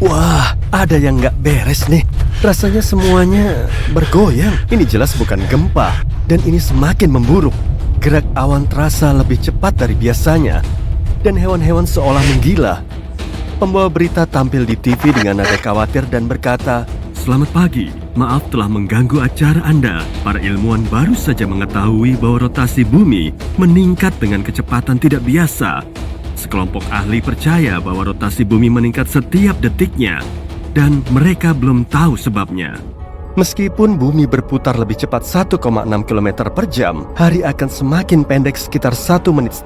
Wah, ada yang nggak beres nih. Rasanya semuanya bergoyang. Ini jelas bukan gempa, dan ini semakin memburuk. Gerak awan terasa lebih cepat dari biasanya, dan hewan-hewan seolah menggila. Pembawa berita tampil di TV dengan nada khawatir dan berkata, "Selamat pagi, maaf telah mengganggu acara Anda. Para ilmuwan baru saja mengetahui bahwa rotasi bumi meningkat dengan kecepatan tidak biasa. Sekelompok ahli percaya bahwa rotasi bumi meningkat setiap detiknya, dan mereka belum tahu sebabnya." Meskipun bumi berputar lebih cepat 1,6 km per jam, hari akan semakin pendek sekitar 1,5 menit.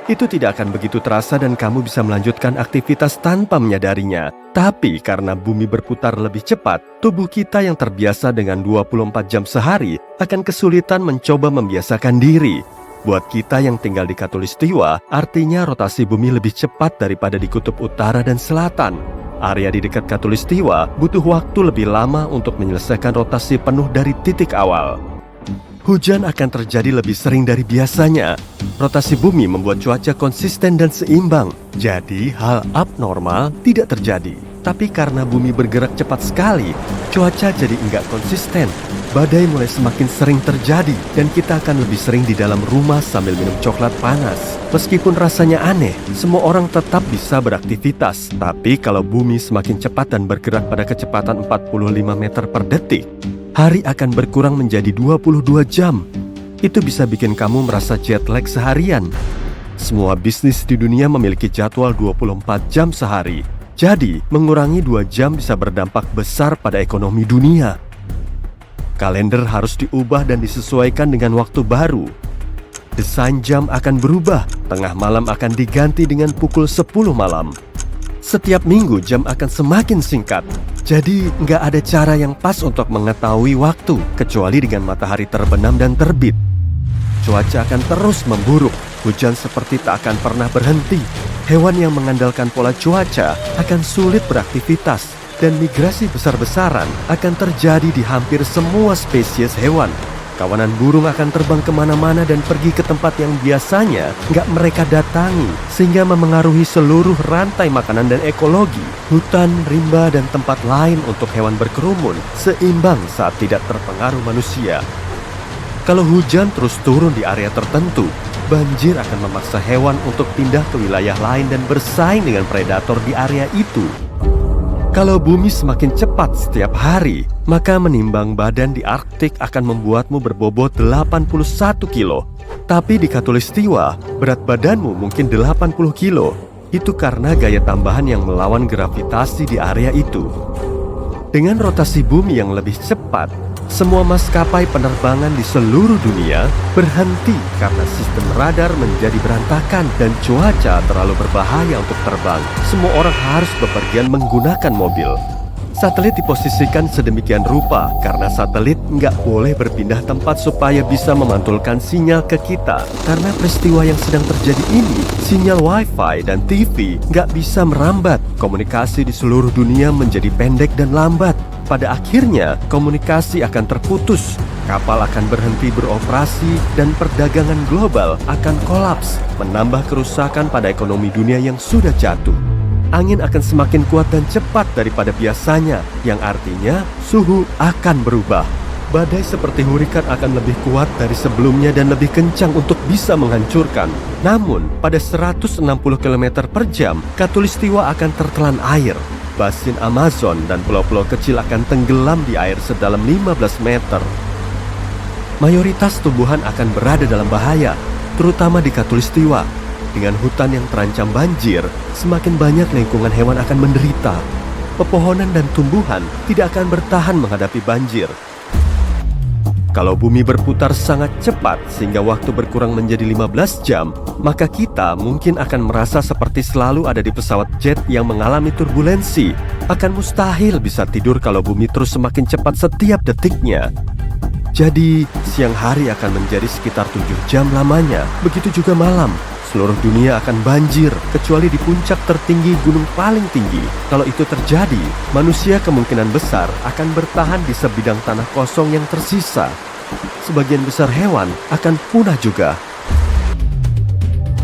Itu tidak akan begitu terasa dan kamu bisa melanjutkan aktivitas tanpa menyadarinya. Tapi karena bumi berputar lebih cepat, tubuh kita yang terbiasa dengan 24 jam sehari akan kesulitan mencoba membiasakan diri. Buat kita yang tinggal di Khatulistiwa, artinya rotasi bumi lebih cepat daripada di kutub utara dan selatan. Area di dekat Khatulistiwa butuh waktu lebih lama untuk menyelesaikan rotasi penuh dari titik awal. Hujan akan terjadi lebih sering dari biasanya. Rotasi bumi membuat cuaca konsisten dan seimbang. Jadi hal abnormal tidak terjadi. Tapi karena bumi bergerak cepat sekali, cuaca jadi enggak konsisten. Badai mulai semakin sering terjadi dan kita akan lebih sering di dalam rumah sambil minum coklat panas. Meskipun rasanya aneh, semua orang tetap bisa beraktivitas. Tapi kalau bumi semakin cepat dan bergerak pada kecepatan 45 meter per detik, hari akan berkurang menjadi 22 jam. Itu bisa bikin kamu merasa jet lag seharian. Semua bisnis di dunia memiliki jadwal 24 jam sehari. Jadi, mengurangi 2 jam bisa berdampak besar pada ekonomi dunia. Kalender harus diubah dan disesuaikan dengan waktu baru. Desain jam akan berubah, tengah malam akan diganti dengan pukul 10 malam. Setiap minggu jam akan semakin singkat. Jadi nggak ada cara yang pas untuk mengetahui waktu, kecuali dengan matahari terbenam dan terbit. Cuaca akan terus memburuk, hujan seperti tak akan pernah berhenti. Hewan yang mengandalkan pola cuaca akan sulit beraktivitas. Dan migrasi besar-besaran akan terjadi di hampir semua spesies hewan. Kawanan burung akan terbang kemana-mana dan pergi ke tempat yang biasanya nggak mereka datangi, sehingga memengaruhi seluruh rantai makanan dan ekologi. Hutan, rimba, dan tempat lain untuk hewan berkerumun seimbang saat tidak terpengaruh manusia. Kalau hujan terus turun di area tertentu, banjir akan memaksa hewan untuk pindah ke wilayah lain dan bersaing dengan predator di area itu. Kalau bumi semakin cepat setiap hari, maka menimbang badan di Arktik akan membuatmu berbobot 81 kilo. Tapi di Khatulistiwa, berat badanmu mungkin 80 kilo. Itu karena gaya tambahan yang melawan gravitasi di area itu. Dengan rotasi bumi yang lebih cepat, semua maskapai penerbangan di seluruh dunia berhenti karena sistem radar menjadi berantakan dan cuaca terlalu berbahaya untuk terbang. Semua orang harus bepergian menggunakan mobil. Satelit diposisikan sedemikian rupa karena satelit nggak boleh berpindah tempat supaya bisa memantulkan sinyal ke kita. Karena peristiwa yang sedang terjadi ini, sinyal Wi-Fi dan TV nggak bisa merambat. Komunikasi di seluruh dunia menjadi pendek dan lambat. Pada akhirnya, komunikasi akan terputus, kapal akan berhenti beroperasi, dan perdagangan global akan kolaps, menambah kerusakan pada ekonomi dunia yang sudah jatuh. Angin akan semakin kuat dan cepat daripada biasanya, yang artinya suhu akan berubah. Badai seperti hurikan akan lebih kuat dari sebelumnya dan lebih kencang untuk bisa menghancurkan. Namun, pada 160 km per jam, Khatulistiwa akan tertelan air. Basin Amazon dan pulau-pulau kecil akan tenggelam di air sedalam 15 meter. Mayoritas tumbuhan akan berada dalam bahaya, terutama di Khatulistiwa. Dengan hutan yang terancam banjir, semakin banyak lingkungan hewan akan menderita. Pepohonan dan tumbuhan tidak akan bertahan menghadapi banjir. Kalau bumi berputar sangat cepat sehingga waktu berkurang menjadi 15 jam, maka kita mungkin akan merasa seperti selalu ada di pesawat jet yang mengalami turbulensi. Akan mustahil bisa tidur kalau bumi terus semakin cepat setiap detiknya. Jadi, siang hari akan menjadi sekitar 7 jam lamanya, begitu juga malam. Seluruh dunia akan banjir, kecuali di puncak tertinggi gunung paling tinggi. Kalau itu terjadi, manusia kemungkinan besar akan bertahan di sebidang tanah kosong yang tersisa. Sebagian besar hewan akan punah juga.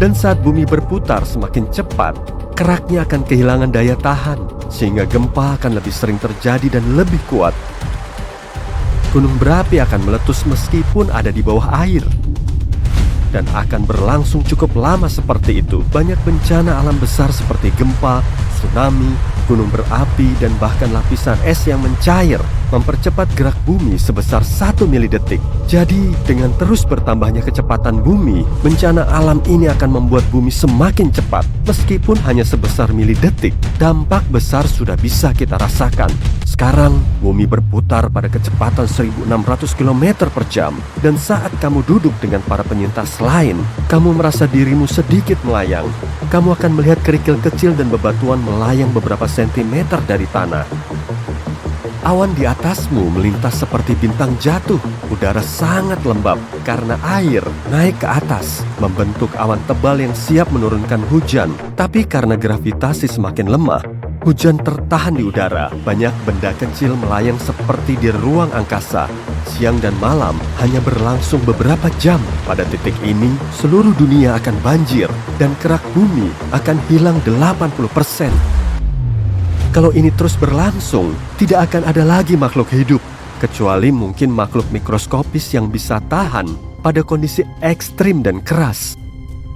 Dan saat bumi berputar semakin cepat, keraknya akan kehilangan daya tahan, sehingga gempa akan lebih sering terjadi dan lebih kuat. Gunung berapi akan meletus meskipun ada di bawah air, dan akan berlangsung cukup lama seperti itu. Banyak bencana alam besar seperti gempa, tsunami, gunung berapi, dan bahkan lapisan es yang mencair mempercepat gerak bumi sebesar 1 milidetik. Jadi, dengan terus bertambahnya kecepatan bumi, bencana alam ini akan membuat bumi semakin cepat. Meskipun hanya sebesar milidetik, dampak besar sudah bisa kita rasakan. Sekarang, bumi berputar pada kecepatan 1600 km per jam. Dan saat kamu duduk dengan para penyintas lain, kamu merasa dirimu sedikit melayang. Kamu akan melihat kerikil kecil dan bebatuan melayang beberapa sentimeter dari tanah. Awan di atasmu melintas seperti bintang jatuh. Udara sangat lembab karena air naik ke atas, membentuk awan tebal yang siap menurunkan hujan. Tapi karena gravitasi semakin lemah, hujan tertahan di udara. Banyak benda kecil melayang seperti di ruang angkasa. Siang dan malam hanya berlangsung beberapa jam. Pada titik ini, seluruh dunia akan banjir dan kerak bumi akan hilang 80%. Kalau ini terus berlangsung, tidak akan ada lagi makhluk hidup, kecuali mungkin makhluk mikroskopis yang bisa tahan pada kondisi ekstrim dan keras.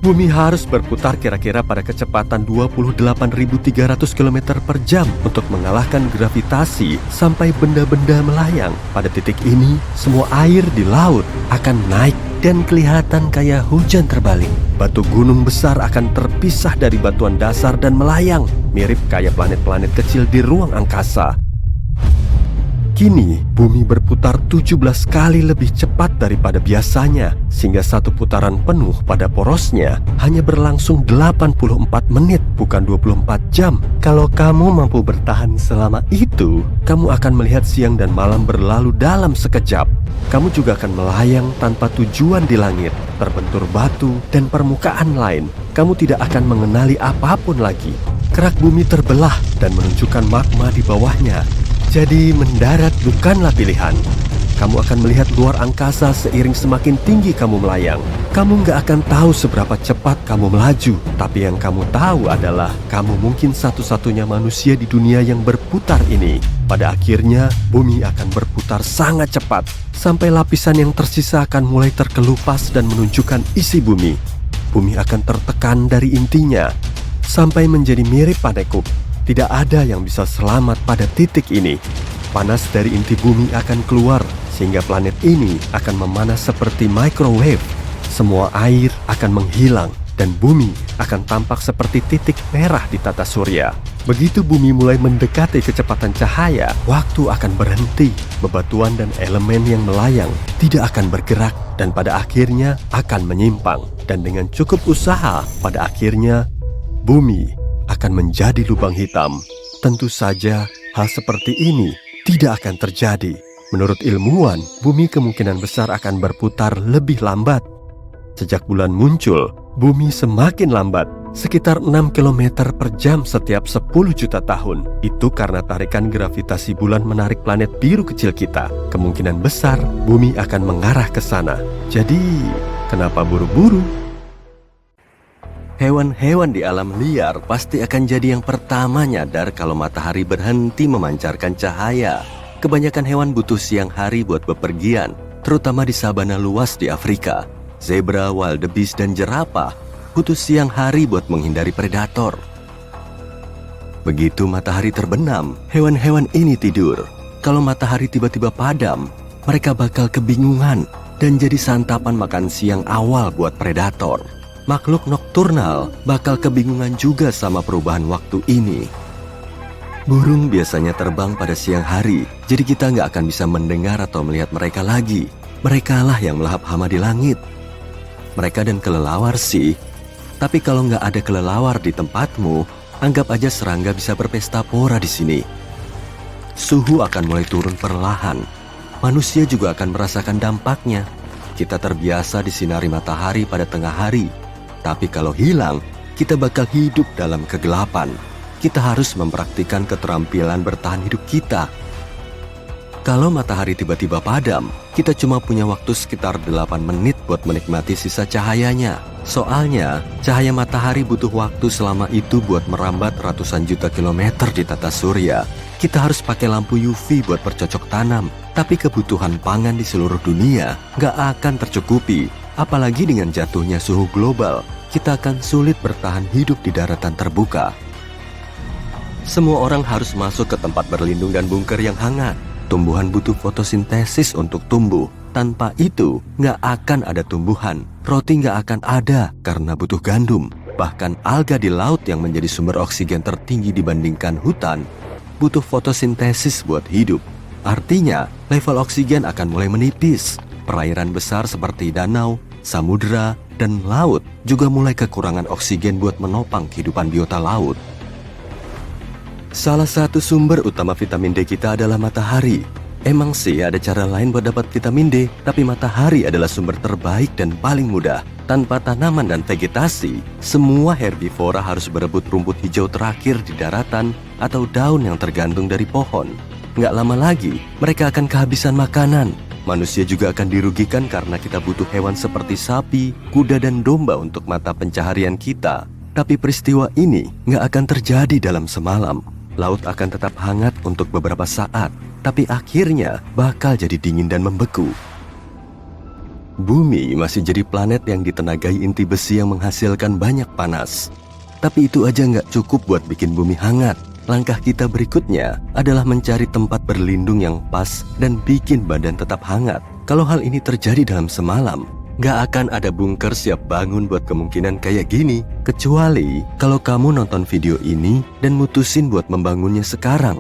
Bumi harus berputar kira-kira pada kecepatan 28.300 km per jam untuk mengalahkan gravitasi sampai benda-benda melayang. Pada titik ini, semua air di laut akan naik dan kelihatan kayak hujan terbalik. Batu gunung besar akan terpisah dari batuan dasar dan melayang, mirip kayak planet-planet kecil di ruang angkasa. Kini, bumi berputar 17 kali lebih cepat daripada biasanya, sehingga satu putaran penuh pada porosnya hanya berlangsung 84 menit, bukan 24 jam. Kalau kamu mampu bertahan selama itu, kamu akan melihat siang dan malam berlalu dalam sekejap. Kamu juga akan melayang tanpa tujuan di langit, terbentur batu dan permukaan lain. Kamu tidak akan mengenali apapun lagi. Kerak bumi terbelah dan menunjukkan magma di bawahnya. Jadi mendarat bukanlah pilihan. Kamu akan melihat luar angkasa seiring semakin tinggi kamu melayang. Kamu nggak akan tahu seberapa cepat kamu melaju. Tapi yang kamu tahu adalah kamu mungkin satu-satunya manusia di dunia yang berputar ini. Pada akhirnya, bumi akan berputar sangat cepat. Sampai lapisan yang tersisa akan mulai terkelupas dan menunjukkan isi bumi. Bumi akan tertekan dari intinya, sampai menjadi mirip panekuk. Tidak ada yang bisa selamat pada titik ini. Panas dari inti bumi akan keluar, sehingga planet ini akan memanas seperti microwave. Semua air akan menghilang, dan bumi akan tampak seperti titik merah di tata surya. Begitu bumi mulai mendekati kecepatan cahaya, waktu akan berhenti. Bebatuan dan elemen yang melayang tidak akan bergerak, dan pada akhirnya akan menyimpang. Dan dengan cukup usaha, pada akhirnya bumi akan menjadi lubang hitam. Tentu saja hal seperti ini tidak akan terjadi. Menurut ilmuwan, bumi kemungkinan besar akan berputar lebih lambat. Sejak bulan muncul, bumi semakin lambat, sekitar 6 km per jam setiap 10 juta tahun. Itu karena tarikan gravitasi bulan menarik planet biru kecil kita. Kemungkinan besar bumi akan mengarah ke sana. Jadi, kenapa buru-buru? Hewan-hewan di alam liar pasti akan jadi yang pertama nyadar kalau matahari berhenti memancarkan cahaya. Kebanyakan hewan butuh siang hari buat bepergian, terutama di sabana luas di Afrika. Zebra, wildebeest, dan jerapah butuh siang hari buat menghindari predator. Begitu matahari terbenam, hewan-hewan ini tidur. Kalau matahari tiba-tiba padam, mereka bakal kebingungan dan jadi santapan makan siang awal buat predator. Makhluk nokturnal bakal kebingungan juga sama perubahan waktu ini. Burung biasanya terbang pada siang hari, jadi kita nggak akan bisa mendengar atau melihat mereka lagi. Merekalah yang melahap hama di langit. Mereka dan kelelawar sih. Tapi kalau nggak ada kelelawar di tempatmu, anggap aja serangga bisa berpesta pora di sini. Suhu akan mulai turun perlahan. Manusia juga akan merasakan dampaknya. Kita terbiasa disinari matahari pada tengah hari. Tapi kalau hilang, kita bakal hidup dalam kegelapan. Kita harus mempraktikkan keterampilan bertahan hidup kita. Kalau matahari tiba-tiba padam, kita cuma punya waktu sekitar 8 menit buat menikmati sisa cahayanya. Soalnya, cahaya matahari butuh waktu selama itu buat merambat ratusan juta kilometer di tata surya. Kita harus pakai lampu UV buat bercocok tanam, tapi kebutuhan pangan di seluruh dunia nggak akan tercukupi. Apalagi dengan jatuhnya suhu global, kita akan sulit bertahan hidup di daratan terbuka. Semua orang harus masuk ke tempat berlindung dan bunker yang hangat. Tumbuhan butuh fotosintesis untuk tumbuh. Tanpa itu, nggak akan ada tumbuhan. Roti nggak akan ada karena butuh gandum. Bahkan alga di laut yang menjadi sumber oksigen tertinggi dibandingkan hutan, butuh fotosintesis buat hidup. Artinya, level oksigen akan mulai menipis. Perairan besar seperti danau, samudera, dan laut juga mulai kekurangan oksigen buat menopang kehidupan biota laut. Salah satu sumber utama vitamin D kita adalah matahari. Emang sih ada cara lain buat dapat vitamin D, tapi matahari adalah sumber terbaik dan paling mudah. Tanpa tanaman dan vegetasi, semua herbivora harus berebut rumput hijau terakhir di daratan atau daun yang tergantung dari pohon. Nggak lama lagi, mereka akan kehabisan makanan. Manusia juga akan dirugikan karena kita butuh hewan seperti sapi, kuda, dan domba untuk mata pencaharian kita. Tapi peristiwa ini nggak akan terjadi dalam semalam. Laut akan tetap hangat untuk beberapa saat, tapi akhirnya bakal jadi dingin dan membeku. Bumi masih jadi planet yang ditenagai inti besi yang menghasilkan banyak panas. Tapi itu aja nggak cukup buat bikin bumi hangat. Langkah kita berikutnya adalah mencari tempat berlindung yang pas dan bikin badan tetap hangat. Kalau hal ini terjadi dalam semalam, nggak akan ada bunker siap bangun buat kemungkinan kayak gini. Kecuali kalau kamu nonton video ini dan mutusin buat membangunnya sekarang.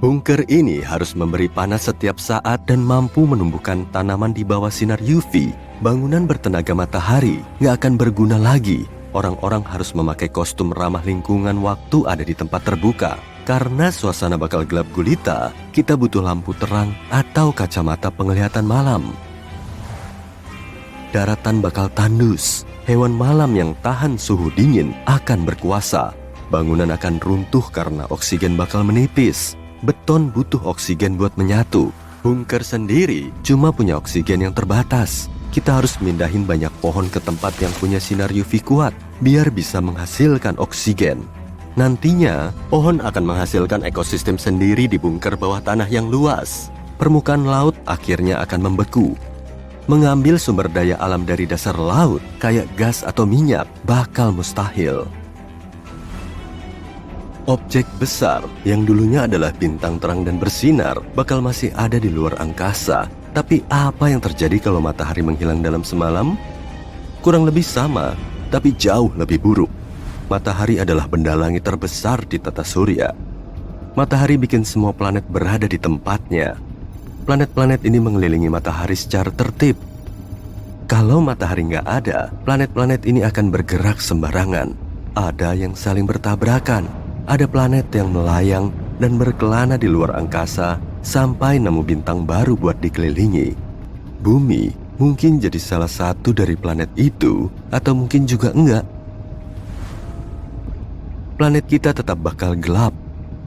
Bunker ini harus memberi panas setiap saat dan mampu menumbuhkan tanaman di bawah sinar UV. Bangunan bertenaga matahari nggak akan berguna lagi. Orang-orang harus memakai kostum ramah lingkungan waktu ada di tempat terbuka. Karena suasana bakal gelap gulita, kita butuh lampu terang atau kacamata penglihatan malam. Daratan bakal tandus. Hewan malam yang tahan suhu dingin akan berkuasa. Bangunan akan runtuh karena oksigen bakal menipis. Beton butuh oksigen buat menyatu. Bunker sendiri cuma punya oksigen yang terbatas. Kita harus mindahin banyak pohon ke tempat yang punya sinar UV kuat biar bisa menghasilkan oksigen. Nantinya, pohon akan menghasilkan ekosistem sendiri di bunker bawah tanah yang luas. Permukaan laut akhirnya akan membeku. Mengambil sumber daya alam dari dasar laut, kayak gas atau minyak, bakal mustahil. Objek besar yang dulunya adalah bintang terang dan bersinar bakal masih ada di luar angkasa. Tapi apa yang terjadi kalau matahari menghilang dalam semalam? Kurang lebih sama, tapi jauh lebih buruk. Matahari adalah benda langit terbesar di tata surya. Matahari bikin semua planet berada di tempatnya. Planet-planet ini mengelilingi matahari secara tertib. Kalau matahari nggak ada, planet-planet ini akan bergerak sembarangan. Ada yang saling bertabrakan. Ada planet yang melayang dan berkelana di luar angkasa sampai nemu bintang baru buat dikelilingi. Bumi mungkin jadi salah satu dari planet itu, atau mungkin juga enggak. Planet kita tetap bakal gelap.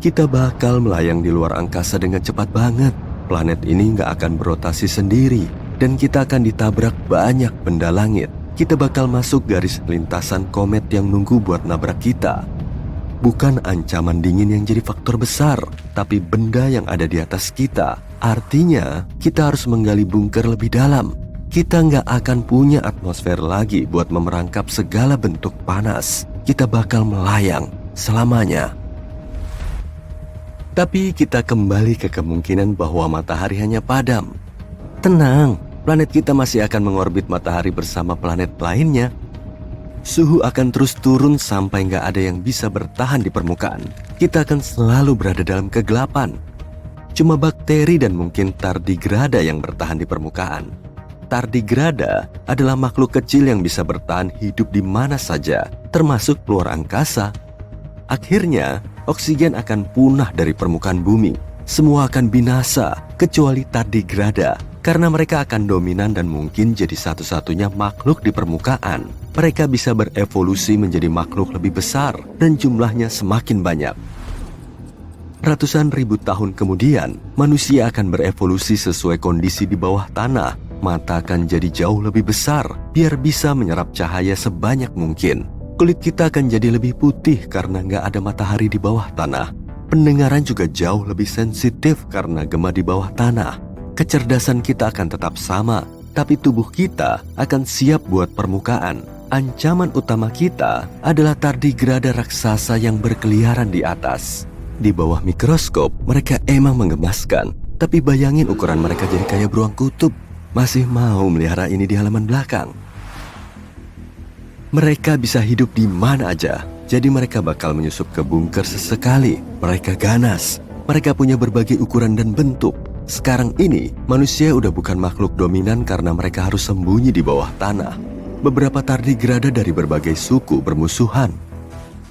Kita bakal melayang di luar angkasa dengan cepat banget. Planet ini nggak akan berotasi sendiri, dan kita akan ditabrak banyak benda langit. Kita bakal masuk garis lintasan komet yang nunggu buat nabrak kita. Bukan ancaman dingin yang jadi faktor besar, tapi benda yang ada di atas kita. Artinya, kita harus menggali bunker lebih dalam. Kita nggak akan punya atmosfer lagi buat memerangkap segala bentuk panas. Kita bakal melayang selamanya. Tapi kita kembali ke kemungkinan bahwa matahari hanya padam. Tenang, planet kita masih akan mengorbit matahari bersama planet lainnya. Suhu akan terus turun sampai nggak ada yang bisa bertahan di permukaan. Kita akan selalu berada dalam kegelapan. Cuma bakteri dan mungkin tardigrada yang bertahan di permukaan. Tardigrada adalah makhluk kecil yang bisa bertahan hidup di mana saja, termasuk luar angkasa. Akhirnya, oksigen akan punah dari permukaan bumi. Semua akan binasa, kecuali tardigrada, karena mereka akan dominan dan mungkin jadi satu-satunya makhluk di permukaan. Mereka bisa berevolusi menjadi makhluk lebih besar dan jumlahnya semakin banyak. Ratusan ribu tahun kemudian, manusia akan berevolusi sesuai kondisi di bawah tanah. mata akan jadi jauh lebih besar biar bisa menyerap cahaya sebanyak mungkin. Kulit kita akan jadi lebih putih karena nggak ada matahari di bawah tanah. Pendengaran juga jauh lebih sensitif karena gema di bawah tanah. Kecerdasan kita akan tetap sama, tapi tubuh kita akan siap buat permukaan. Ancaman utama kita adalah tardigrada raksasa yang berkeliaran di atas. Di bawah mikroskop, mereka emang menggemaskan. Tapi bayangin ukuran mereka jadi kayak beruang kutub. Masih mau melihara ini di halaman belakang? Mereka bisa hidup di mana aja. Jadi mereka bakal menyusup ke bunker sesekali. Mereka ganas. Mereka punya berbagai ukuran dan bentuk. Sekarang ini, manusia udah bukan makhluk dominan karena mereka harus sembunyi di bawah tanah. Beberapa tardigrada dari berbagai suku bermusuhan.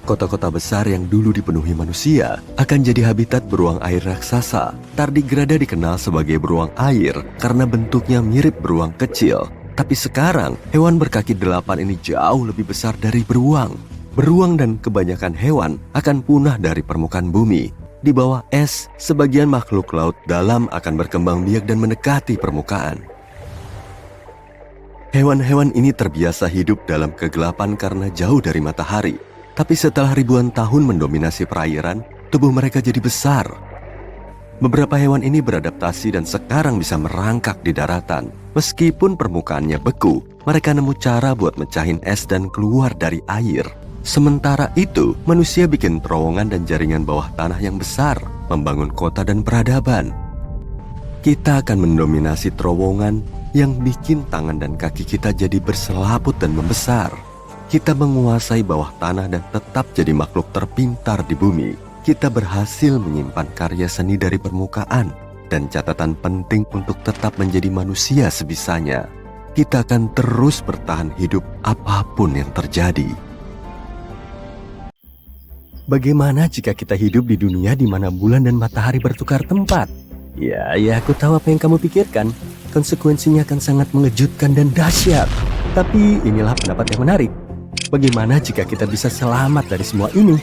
Kota-kota besar yang dulu dipenuhi manusia akan jadi habitat beruang air raksasa. Tardigrada dikenal sebagai beruang air karena bentuknya mirip beruang kecil. Tapi sekarang, hewan berkaki 8 ini jauh lebih besar dari beruang. Beruang dan kebanyakan hewan akan punah dari permukaan bumi. Di bawah es, sebagian makhluk laut dalam akan berkembang biak dan mendekati permukaan. Hewan-hewan ini terbiasa hidup dalam kegelapan karena jauh dari matahari. Tapi setelah ribuan tahun mendominasi perairan, tubuh mereka jadi besar. Beberapa hewan ini beradaptasi dan sekarang bisa merangkak di daratan. Meskipun permukaannya beku, mereka nemu cara buat mecahin es dan keluar dari air. Sementara itu, manusia bikin terowongan dan jaringan bawah tanah yang besar, membangun kota dan peradaban. Kita akan mendominasi terowongan yang bikin tangan dan kaki kita jadi berselaput dan membesar. Kita menguasai bawah tanah dan tetap jadi makhluk terpintar di bumi. Kita berhasil menyimpan karya seni dari permukaan dan catatan penting untuk tetap menjadi manusia sebisanya. Kita akan terus bertahan hidup apapun yang terjadi. Bagaimana jika kita hidup di dunia di mana bulan dan matahari bertukar tempat? Ya, aku tahu apa yang kamu pikirkan. Konsekuensinya akan sangat mengejutkan dan dahsyat. Tapi inilah pendapat yang menarik. Bagaimana jika kita bisa selamat dari semua ini?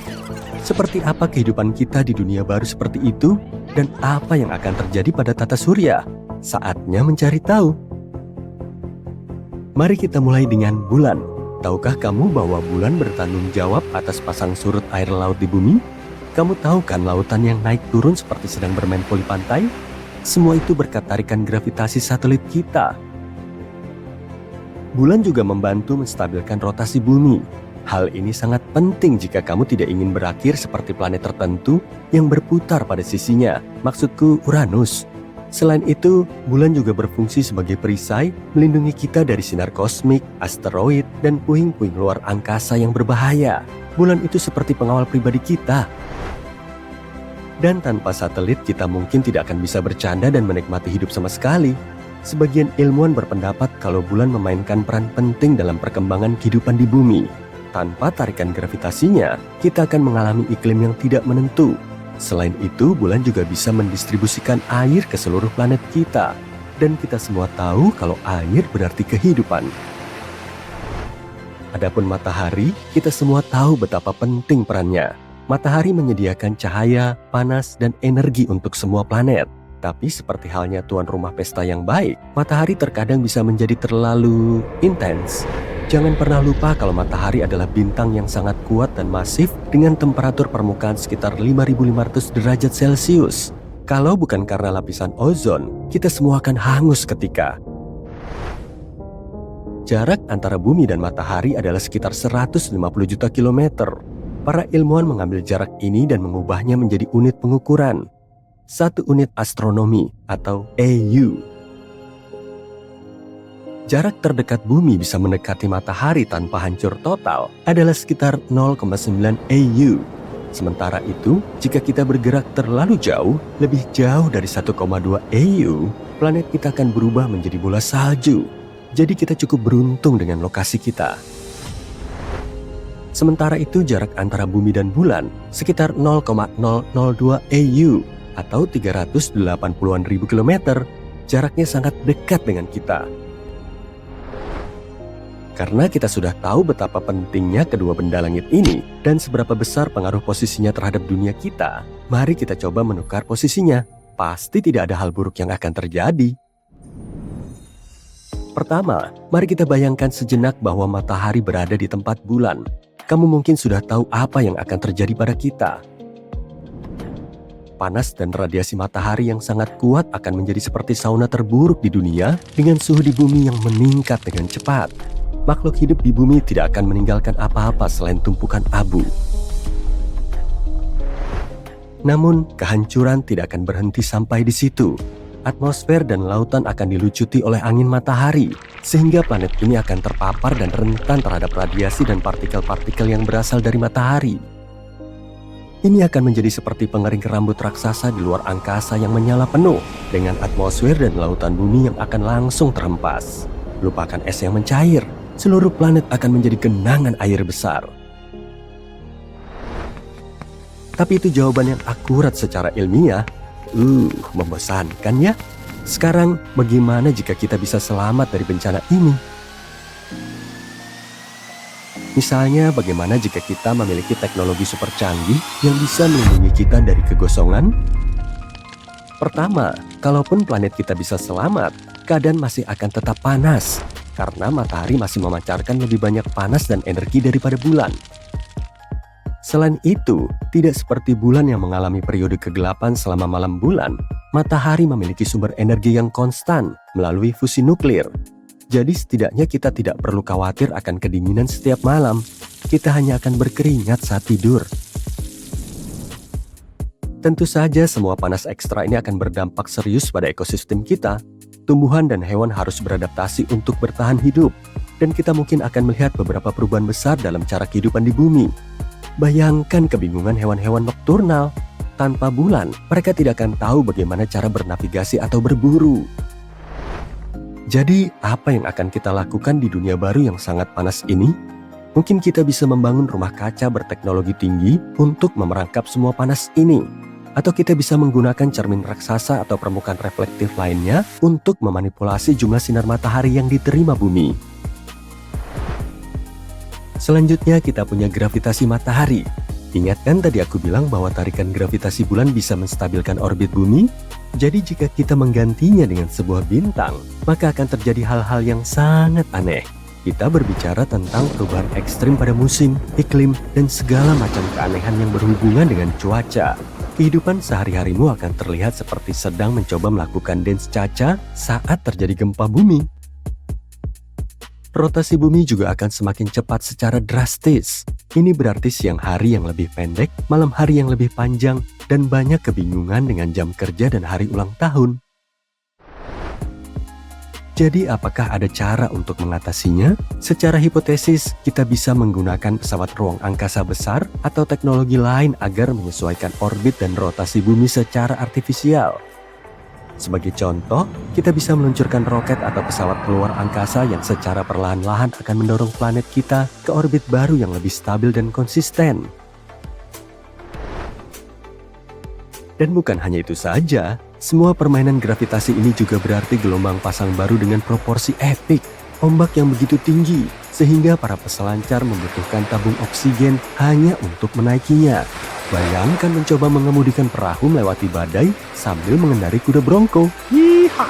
Seperti apa kehidupan kita di dunia baru seperti itu? Dan apa yang akan terjadi pada tata surya? Saatnya mencari tahu. Mari kita mulai dengan bulan. Tahukah kamu bahwa bulan bertanggung jawab atas pasang surut air laut di bumi? Kamu tahu kan lautan yang naik turun seperti sedang bermain voli pantai? Semua itu berkat tarikan gravitasi satelit kita. Bulan juga membantu menstabilkan rotasi bumi. Hal ini sangat penting jika kamu tidak ingin berakhir seperti planet tertentu yang berputar pada sisinya, maksudku Uranus. Selain itu, bulan juga berfungsi sebagai perisai melindungi kita dari sinar kosmik, asteroid, dan puing-puing luar angkasa yang berbahaya. Bulan itu seperti pengawal pribadi kita. Dan tanpa satelit kita mungkin tidak akan bisa bercanda dan menikmati hidup sama sekali. Sebagian ilmuwan berpendapat kalau bulan memainkan peran penting dalam perkembangan kehidupan di bumi. Tanpa tarikan gravitasinya, kita akan mengalami iklim yang tidak menentu. Selain itu, bulan juga bisa mendistribusikan air ke seluruh planet kita. Dan kita semua tahu kalau air berarti kehidupan. Adapun matahari, kita semua tahu betapa penting perannya. Matahari menyediakan cahaya, panas, dan energi untuk semua planet. Tapi seperti halnya tuan rumah pesta yang baik, matahari terkadang bisa menjadi terlalu intens. Jangan pernah lupa kalau matahari adalah bintang yang sangat kuat dan masif dengan temperatur permukaan sekitar 5.500 derajat Celcius. Kalau bukan karena lapisan ozon, kita semua akan hangus seketika. Jarak antara bumi dan matahari adalah sekitar 150 juta kilometer. Para ilmuwan mengambil jarak ini dan mengubahnya menjadi unit pengukuran. 1 unit astronomi atau AU. Jarak terdekat bumi bisa mendekati matahari tanpa hancur total adalah sekitar 0,9 AU. Sementara itu, jika kita bergerak terlalu jauh, lebih jauh dari 1,2 AU, planet kita akan berubah menjadi bola salju. Jadi kita cukup beruntung dengan lokasi kita. Sementara itu, jarak antara bumi dan bulan sekitar 0,002 AU. Atau 380-an ribu kilometer, jaraknya sangat dekat dengan kita. Karena kita sudah tahu betapa pentingnya kedua benda langit ini dan seberapa besar pengaruh posisinya terhadap dunia kita, mari kita coba menukar posisinya. Pasti tidak ada hal buruk yang akan terjadi. Pertama, mari kita bayangkan sejenak bahwa matahari berada di tempat bulan. Kamu mungkin sudah tahu apa yang akan terjadi pada kita. Panas dan radiasi matahari yang sangat kuat akan menjadi seperti sauna terburuk di dunia dengan suhu di bumi yang meningkat dengan cepat. Makhluk hidup di bumi tidak akan meninggalkan apa-apa selain tumpukan abu. Namun, kehancuran tidak akan berhenti sampai di situ. Atmosfer dan lautan akan dilucuti oleh angin matahari, sehingga planet ini akan terpapar dan rentan terhadap radiasi dan partikel-partikel yang berasal dari matahari. Ini akan menjadi seperti pengering rambut raksasa di luar angkasa yang menyala penuh, dengan atmosfer dan lautan bumi yang akan langsung terhempas. Lupakan es yang mencair, seluruh planet akan menjadi genangan air besar. Tapi itu jawaban yang akurat secara ilmiah. Membosankan ya? Sekarang, bagaimana jika kita bisa selamat dari bencana ini? Misalnya, bagaimana jika kita memiliki teknologi super canggih yang bisa melindungi kita dari kegosongan? Pertama, kalaupun planet kita bisa selamat, keadaan masih akan tetap panas, karena matahari masih memancarkan lebih banyak panas dan energi daripada bulan. Selain itu, tidak seperti bulan yang mengalami periode kegelapan selama malam bulan, matahari memiliki sumber energi yang konstan melalui fusi nuklir. Jadi setidaknya kita tidak perlu khawatir akan kedinginan setiap malam. Kita hanya akan berkeringat saat tidur. Tentu saja semua panas ekstra ini akan berdampak serius pada ekosistem kita. Tumbuhan dan hewan harus beradaptasi untuk bertahan hidup. Dan kita mungkin akan melihat beberapa perubahan besar dalam cara kehidupan di bumi. Bayangkan kebingungan hewan-hewan nokturnal. Tanpa bulan, mereka tidak akan tahu bagaimana cara bernavigasi atau berburu. Jadi, apa yang akan kita lakukan di dunia baru yang sangat panas ini? Mungkin kita bisa membangun rumah kaca berteknologi tinggi untuk memerangkap semua panas ini. Atau kita bisa menggunakan cermin raksasa atau permukaan reflektif lainnya untuk memanipulasi jumlah sinar matahari yang diterima bumi. Selanjutnya kita punya gravitasi matahari. Ingat kan tadi aku bilang bahwa tarikan gravitasi bulan bisa menstabilkan orbit bumi? Jadi jika kita menggantinya dengan sebuah bintang, maka akan terjadi hal-hal yang sangat aneh. Kita berbicara tentang perubahan ekstrim pada musim, iklim, dan segala macam keanehan yang berhubungan dengan cuaca. Kehidupan sehari-harimu akan terlihat seperti sedang mencoba melakukan dance cha-cha saat terjadi gempa bumi. Rotasi bumi juga akan semakin cepat secara drastis. Ini berarti siang hari yang lebih pendek, malam hari yang lebih panjang, dan banyak kebingungan dengan jam kerja dan hari ulang tahun. Jadi apakah ada cara untuk mengatasinya? Secara hipotesis, kita bisa menggunakan pesawat ruang angkasa besar atau teknologi lain agar menyesuaikan orbit dan rotasi bumi secara artifisial. Sebagai contoh, kita bisa meluncurkan roket atau pesawat keluar angkasa yang secara perlahan-lahan akan mendorong planet kita ke orbit baru yang lebih stabil dan konsisten. Dan bukan hanya itu saja, semua permainan gravitasi ini juga berarti gelombang pasang baru dengan proporsi epik. Ombak yang begitu tinggi, sehingga para peselancar membutuhkan tabung oksigen hanya untuk menaikinya. Bayangkan mencoba mengemudikan perahu melewati badai sambil mengendari kuda bronco. Yeehaw!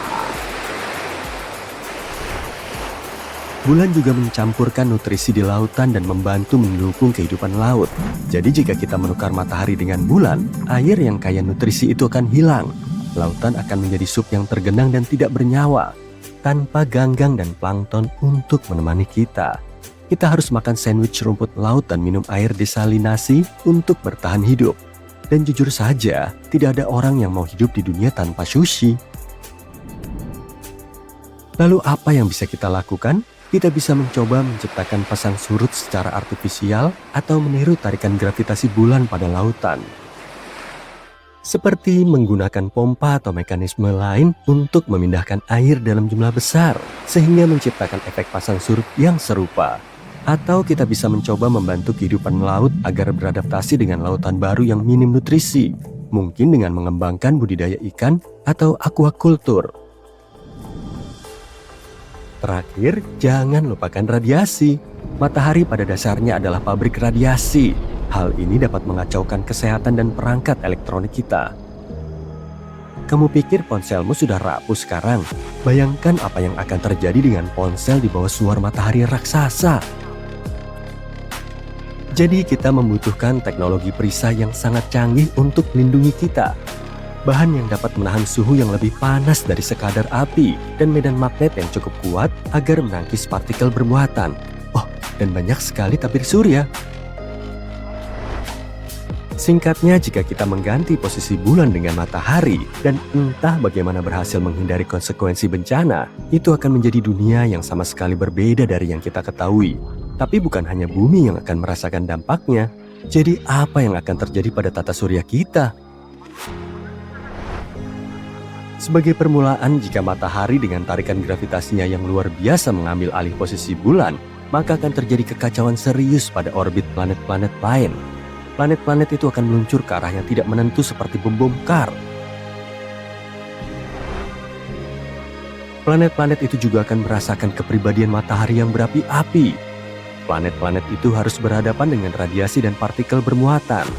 Bulan juga mencampurkan nutrisi di lautan dan membantu mendukung kehidupan laut. Jadi jika kita menukar matahari dengan bulan, air yang kaya nutrisi itu akan hilang. Lautan akan menjadi sup yang tergenang dan tidak bernyawa, tanpa ganggang dan plankton untuk menemani kita. Kita harus makan sandwich rumput laut dan minum air desalinasi untuk bertahan hidup. Dan jujur saja, tidak ada orang yang mau hidup di dunia tanpa sushi. Lalu apa yang bisa kita lakukan? Kita bisa mencoba menciptakan pasang surut secara artifisial atau meniru tarikan gravitasi bulan pada lautan. Seperti menggunakan pompa atau mekanisme lain untuk memindahkan air dalam jumlah besar, sehingga menciptakan efek pasang surut yang serupa. Atau kita bisa mencoba membantu kehidupan laut agar beradaptasi dengan lautan baru yang minim nutrisi, mungkin dengan mengembangkan budidaya ikan atau aquaculture. Terakhir, jangan lupakan radiasi. Matahari pada dasarnya adalah pabrik radiasi. Hal ini dapat mengacaukan kesehatan dan perangkat elektronik kita. Kamu pikir ponselmu sudah rapuh sekarang? Bayangkan apa yang akan terjadi dengan ponsel di bawah suar matahari raksasa. Jadi kita membutuhkan teknologi perisai yang sangat canggih untuk melindungi kita. Bahan yang dapat menahan suhu yang lebih panas dari sekadar api dan medan magnet yang cukup kuat agar menangkis partikel bermuatan. Oh, dan banyak sekali tabir surya. Singkatnya, jika kita mengganti posisi bulan dengan matahari dan entah bagaimana berhasil menghindari konsekuensi bencana, itu akan menjadi dunia yang sama sekali berbeda dari yang kita ketahui. Tapi bukan hanya bumi yang akan merasakan dampaknya. Jadi apa yang akan terjadi pada tata surya kita? Sebagai permulaan, jika matahari dengan tarikan gravitasinya yang luar biasa mengambil alih posisi bulan, maka akan terjadi kekacauan serius pada orbit planet-planet lain. Planet-planet itu akan meluncur ke arah yang tidak menentu seperti bom bongkar. Planet-planet itu juga akan merasakan kepribadian matahari yang berapi-api. Planet-planet itu harus berhadapan dengan radiasi dan partikel bermuatan.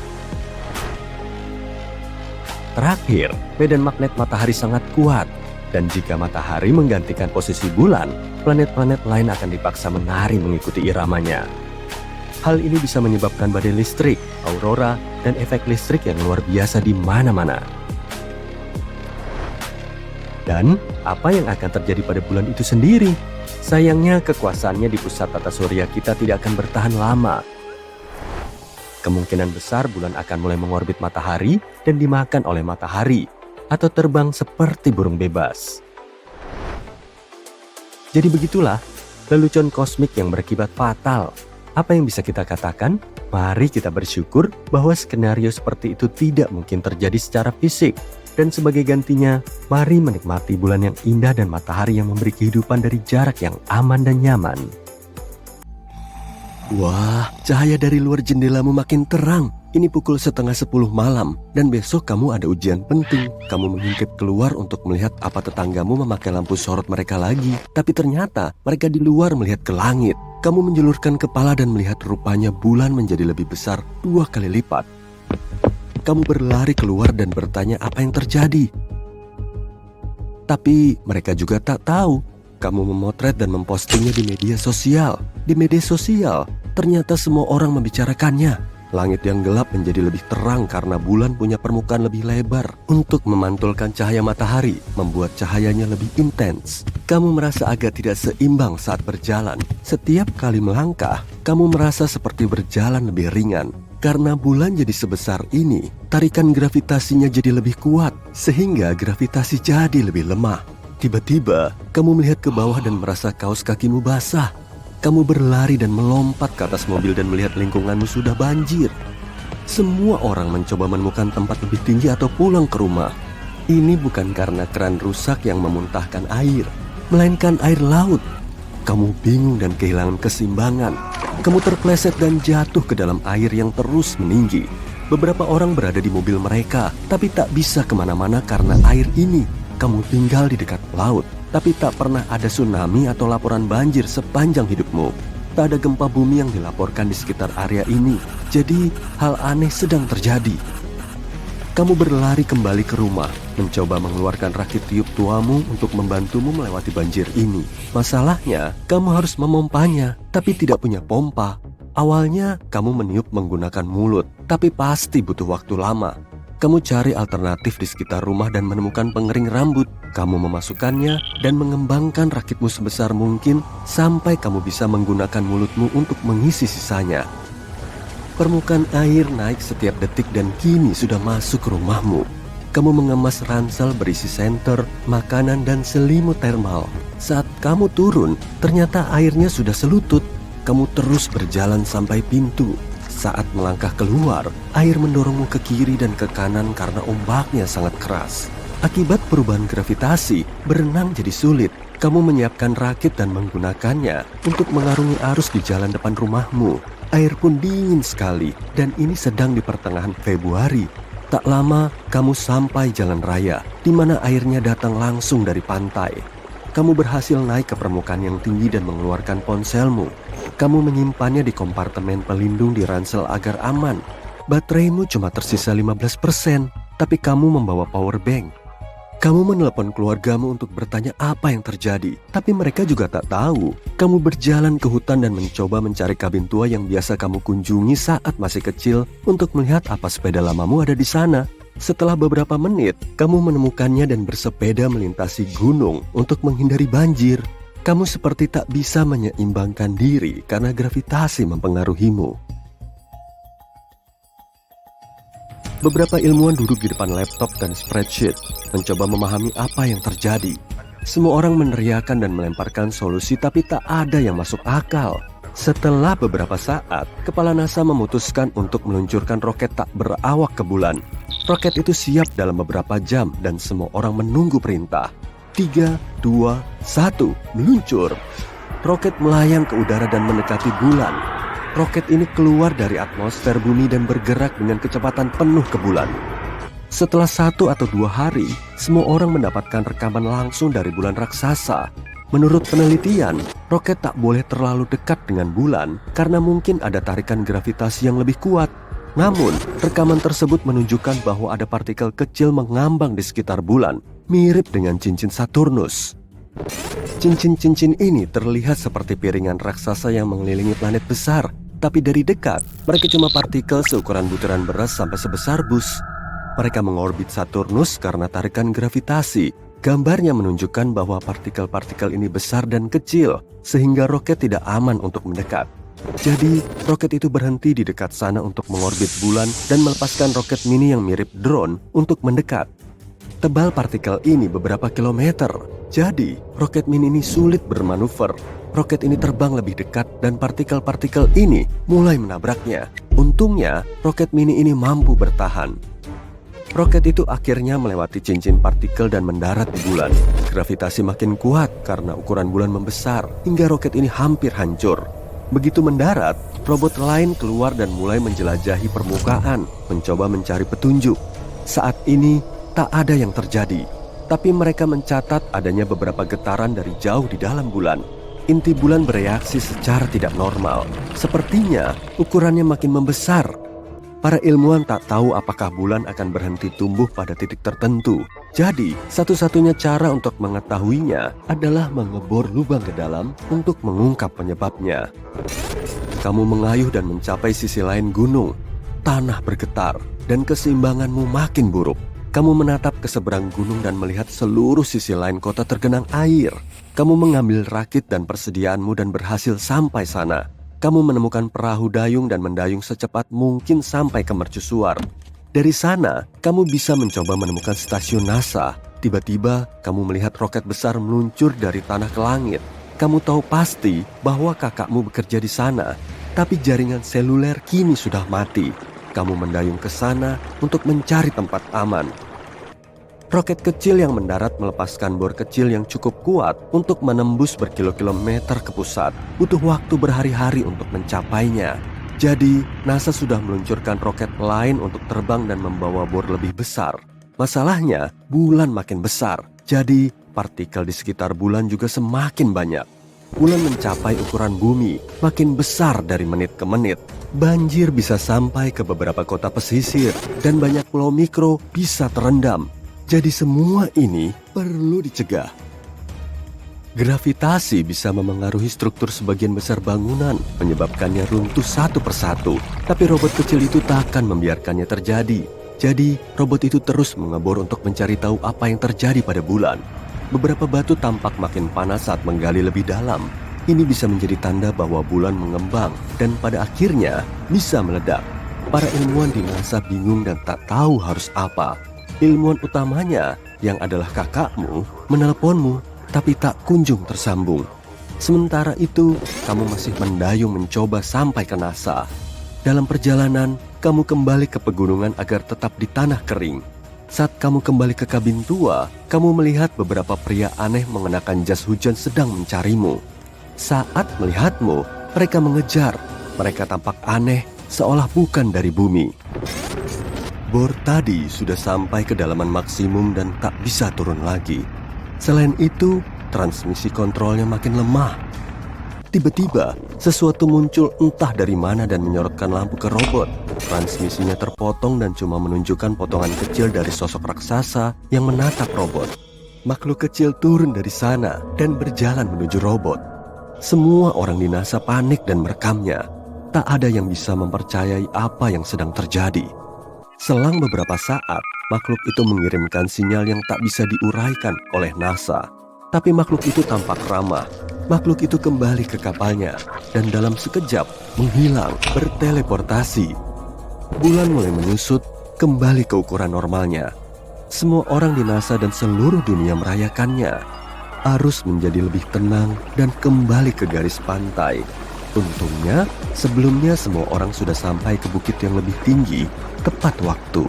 Terakhir, medan magnet matahari sangat kuat. Dan jika matahari menggantikan posisi bulan, planet-planet lain akan dipaksa menari mengikuti iramanya. Hal ini bisa menyebabkan badai listrik, aurora, dan efek listrik yang luar biasa di mana-mana. Dan apa yang akan terjadi pada bulan itu sendiri? Sayangnya kekuasaannya di pusat tata surya kita tidak akan bertahan lama. Kemungkinan besar bulan akan mulai mengorbit matahari dan dimakan oleh matahari, atau terbang seperti burung bebas. Jadi begitulah, lelucon kosmik yang berakibat fatal. Apa yang bisa kita katakan? Mari kita bersyukur bahwa skenario seperti itu tidak mungkin terjadi secara fisik. Dan sebagai gantinya, mari menikmati bulan yang indah dan matahari yang memberi kehidupan dari jarak yang aman dan nyaman. Wah, cahaya dari luar jendelamu makin terang. Ini pukul 9:30 malam dan besok kamu ada ujian penting. Kamu mengintip keluar untuk melihat apa tetanggamu memakai lampu sorot mereka lagi. Tapi ternyata mereka di luar melihat ke langit. Kamu menjulurkan kepala dan melihat rupanya bulan menjadi lebih besar 2 kali lipat. Kamu berlari keluar dan bertanya apa yang terjadi. Tapi mereka juga tak tahu. Kamu memotret dan mempostingnya di media sosial. Di media sosial, ternyata semua orang membicarakannya. Langit yang gelap menjadi lebih terang karena bulan punya permukaan lebih lebar untuk memantulkan cahaya matahari, membuat cahayanya lebih intens. Kamu merasa agak tidak seimbang saat berjalan. Setiap kali melangkah, kamu merasa seperti berjalan lebih ringan. Karena bulan jadi sebesar ini, tarikan gravitasinya jadi lebih kuat, sehingga gravitasi jadi lebih lemah. Tiba-tiba, kamu melihat ke bawah dan merasa kaos kakimu basah. Kamu berlari dan melompat ke atas mobil dan melihat lingkunganmu sudah banjir. Semua orang mencoba menemukan tempat lebih tinggi atau pulang ke rumah. Ini bukan karena keran rusak yang memuntahkan air, melainkan air laut. Kamu bingung dan kehilangan keseimbangan. Kamu terpleset dan jatuh ke dalam air yang terus meninggi. Beberapa orang berada di mobil mereka, tapi tak bisa kemana-mana karena air ini. Kamu tinggal di dekat laut, tapi tak pernah ada tsunami atau laporan banjir sepanjang hidupmu. Tak ada gempa bumi yang dilaporkan di sekitar area ini. Jadi, hal aneh sedang terjadi. Kamu berlari kembali ke rumah, mencoba mengeluarkan rakit tiup tuamu untuk membantumu melewati banjir ini. Masalahnya, kamu harus memompanya, tapi tidak punya pompa. Awalnya, kamu meniup menggunakan mulut, tapi pasti butuh waktu lama. Kamu cari alternatif di sekitar rumah dan menemukan pengering rambut. Kamu memasukkannya dan mengembangkan rakitmu sebesar mungkin sampai kamu bisa menggunakan mulutmu untuk mengisi sisanya. Permukaan air naik setiap detik dan kini sudah masuk ke rumahmu. Kamu mengemas ransel berisi senter, makanan, dan selimut termal. Saat kamu turun, ternyata airnya sudah selutut. Kamu terus berjalan sampai pintu. Saat melangkah keluar, air mendorongmu ke kiri dan ke kanan karena ombaknya sangat keras. Akibat perubahan gravitasi, berenang jadi sulit. Kamu menyiapkan rakit dan menggunakannya untuk mengarungi arus di jalan depan rumahmu. Air pun dingin sekali, dan ini sedang di pertengahan Februari. Tak lama, kamu sampai jalan raya, di mana airnya datang langsung dari pantai. Kamu berhasil naik ke permukaan yang tinggi dan mengeluarkan ponselmu. Kamu menyimpannya di kompartemen pelindung di ransel agar aman. Bateraimu cuma tersisa 15%, tapi kamu membawa power bank. Kamu menelepon keluargamu untuk bertanya apa yang terjadi, tapi mereka juga tak tahu. Kamu berjalan ke hutan dan mencoba mencari kabin tua yang biasa kamu kunjungi saat masih kecil untuk melihat apa sepeda lamamu ada di sana. Setelah beberapa menit, kamu menemukannya dan bersepeda melintasi gunung untuk menghindari banjir. Kamu seperti tak bisa menyeimbangkan diri karena gravitasi mempengaruhimu. Beberapa ilmuwan duduk di depan laptop dan spreadsheet, mencoba memahami apa yang terjadi. Semua orang meneriakan dan melemparkan solusi, tapi tak ada yang masuk akal. Setelah beberapa saat, kepala NASA memutuskan untuk meluncurkan roket tak berawak ke bulan. Roket itu siap dalam beberapa jam dan semua orang menunggu perintah. 3, 2, 1, meluncur. Roket melayang ke udara dan mendekati bulan. Roket ini keluar dari atmosfer bumi dan bergerak dengan kecepatan penuh ke bulan. Setelah 1 atau 2 hari, semua orang mendapatkan rekaman langsung dari bulan raksasa. Menurut penelitian, roket tak boleh terlalu dekat dengan bulan karena mungkin ada tarikan gravitasi yang lebih kuat. Namun, rekaman tersebut menunjukkan bahwa ada partikel kecil mengambang di sekitar bulan, mirip dengan cincin Saturnus. Cincin-cincin ini terlihat seperti piringan raksasa yang mengelilingi planet besar. Tapi dari dekat, mereka cuma partikel seukuran butiran beras sampai sebesar bus. Mereka mengorbit Saturnus karena tarikan gravitasi. Gambarnya menunjukkan bahwa partikel-partikel ini besar dan kecil, sehingga roket tidak aman untuk mendekat. Jadi, roket itu berhenti di dekat sana untuk mengorbit bulan dan melepaskan roket mini yang mirip drone untuk mendekat. Tebal partikel ini beberapa kilometer, jadi roket mini ini sulit bermanuver. Roket ini terbang lebih dekat dan partikel-partikel ini mulai menabraknya. Untungnya, roket mini ini mampu bertahan. Roket itu akhirnya melewati cincin partikel dan mendarat di bulan. Gravitasi makin kuat karena ukuran bulan membesar, hingga roket ini hampir hancur. Begitu mendarat, robot lain keluar dan mulai menjelajahi permukaan, mencoba mencari petunjuk. Saat ini, tak ada yang terjadi, tapi mereka mencatat adanya beberapa getaran dari jauh di dalam bulan. Inti bulan bereaksi secara tidak normal. Sepertinya ukurannya makin membesar. Para ilmuwan tak tahu apakah bulan akan berhenti tumbuh pada titik tertentu. Jadi, satu-satunya cara untuk mengetahuinya adalah mengebor lubang ke dalam untuk mengungkap penyebabnya. Kamu mengayuh dan mencapai sisi lain gunung. Tanah bergetar dan keseimbanganmu makin buruk. Kamu menatap ke seberang gunung dan melihat seluruh sisi lain kota tergenang air. Kamu mengambil rakit dan persediaanmu dan berhasil sampai sana. Kamu menemukan perahu dayung dan mendayung secepat mungkin sampai ke mercusuar. Dari sana, kamu bisa mencoba menemukan stasiun NASA. Tiba-tiba, kamu melihat roket besar meluncur dari tanah ke langit. Kamu tahu pasti bahwa kakakmu bekerja di sana, tapi jaringan seluler kini sudah mati. Kamu mendayung ke sana untuk mencari tempat aman. Roket kecil yang mendarat melepaskan bor kecil yang cukup kuat untuk menembus berkilo-kilometer ke pusat. Butuh waktu berhari-hari untuk mencapainya. Jadi, NASA sudah meluncurkan roket lain untuk terbang dan membawa bor lebih besar. Masalahnya, bulan makin besar. Jadi, partikel di sekitar bulan juga semakin banyak. Bulan mencapai ukuran bumi, makin besar dari menit ke menit. Banjir bisa sampai ke beberapa kota pesisir, dan banyak pulau mikro bisa terendam. Jadi semua ini perlu dicegah. Gravitasi bisa memengaruhi struktur sebagian besar bangunan, menyebabkannya runtuh satu persatu. Tapi robot kecil itu tak akan membiarkannya terjadi. Jadi, robot itu terus mengebor untuk mencari tahu apa yang terjadi pada bulan. Beberapa batu tampak makin panas saat menggali lebih dalam. Ini bisa menjadi tanda bahwa bulan mengembang dan pada akhirnya bisa meledak. Para ilmuwan di NASA bingung dan tak tahu harus apa. Ilmuwan utamanya, yang adalah kakakmu, menelponmu, tapi tak kunjung tersambung. Sementara itu, kamu masih mendayung mencoba sampai ke NASA. Dalam perjalanan, kamu kembali ke pegunungan agar tetap di tanah kering. Saat kamu kembali ke kabin tua, kamu melihat beberapa pria aneh mengenakan jas hujan sedang mencarimu. Saat melihatmu, mereka mengejar. Mereka tampak aneh, seolah bukan dari bumi. Bor tadi sudah sampai kedalaman maksimum dan tak bisa turun lagi. Selain itu, transmisi kontrolnya makin lemah. Tiba-tiba, sesuatu muncul entah dari mana dan menyorotkan lampu ke robot. Transmisinya terpotong dan cuma menunjukkan potongan kecil dari sosok raksasa yang menatap robot. Makhluk kecil turun dari sana dan berjalan menuju robot. Semua orang di NASA panik dan merekamnya. Tak ada yang bisa mempercayai apa yang sedang terjadi. Selang beberapa saat, makhluk itu mengirimkan sinyal yang tak bisa diuraikan oleh NASA. Tapi makhluk itu tampak ramah. Makhluk itu kembali ke kapalnya dan dalam sekejap menghilang, berteleportasi. Bulan mulai menyusut, kembali ke ukuran normalnya. Semua orang di NASA dan seluruh dunia merayakannya. Arus menjadi lebih tenang dan kembali ke garis pantai. Untungnya, sebelumnya semua orang sudah sampai ke bukit yang lebih tinggi, tepat waktu.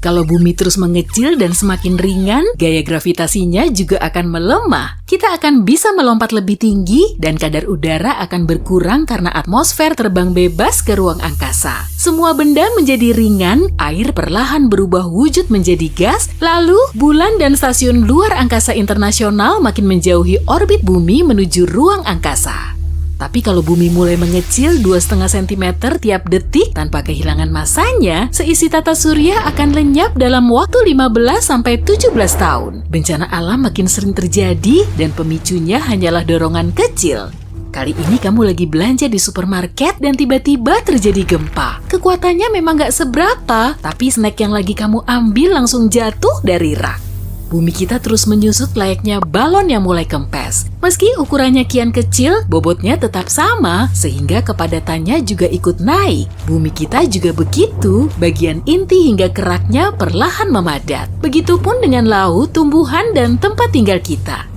Kalau bumi terus mengecil dan semakin ringan, gaya gravitasinya juga akan melemah. Kita akan bisa melompat lebih tinggi dan kadar udara akan berkurang karena atmosfer terbang bebas ke ruang angkasa. Semua benda menjadi ringan, air perlahan berubah wujud menjadi gas, lalu bulan dan stasiun luar angkasa internasional makin menjauhi orbit bumi menuju ruang angkasa. Tapi kalau bumi mulai mengecil 2,5 cm tiap detik tanpa kehilangan masanya, seisi tata surya akan lenyap dalam waktu 15-17 tahun. Bencana alam makin sering terjadi dan pemicunya hanyalah dorongan kecil. Kali ini kamu lagi belanja di supermarket dan tiba-tiba terjadi gempa. Kekuatannya memang gak seberapa, tapi snack yang lagi kamu ambil langsung jatuh dari rak. Bumi kita terus menyusut layaknya balon yang mulai kempes. Meski ukurannya kian kecil, bobotnya tetap sama, sehingga kepadatannya juga ikut naik. Bumi kita juga begitu, bagian inti hingga keraknya perlahan memadat. Begitupun dengan laut, tumbuhan, dan tempat tinggal kita.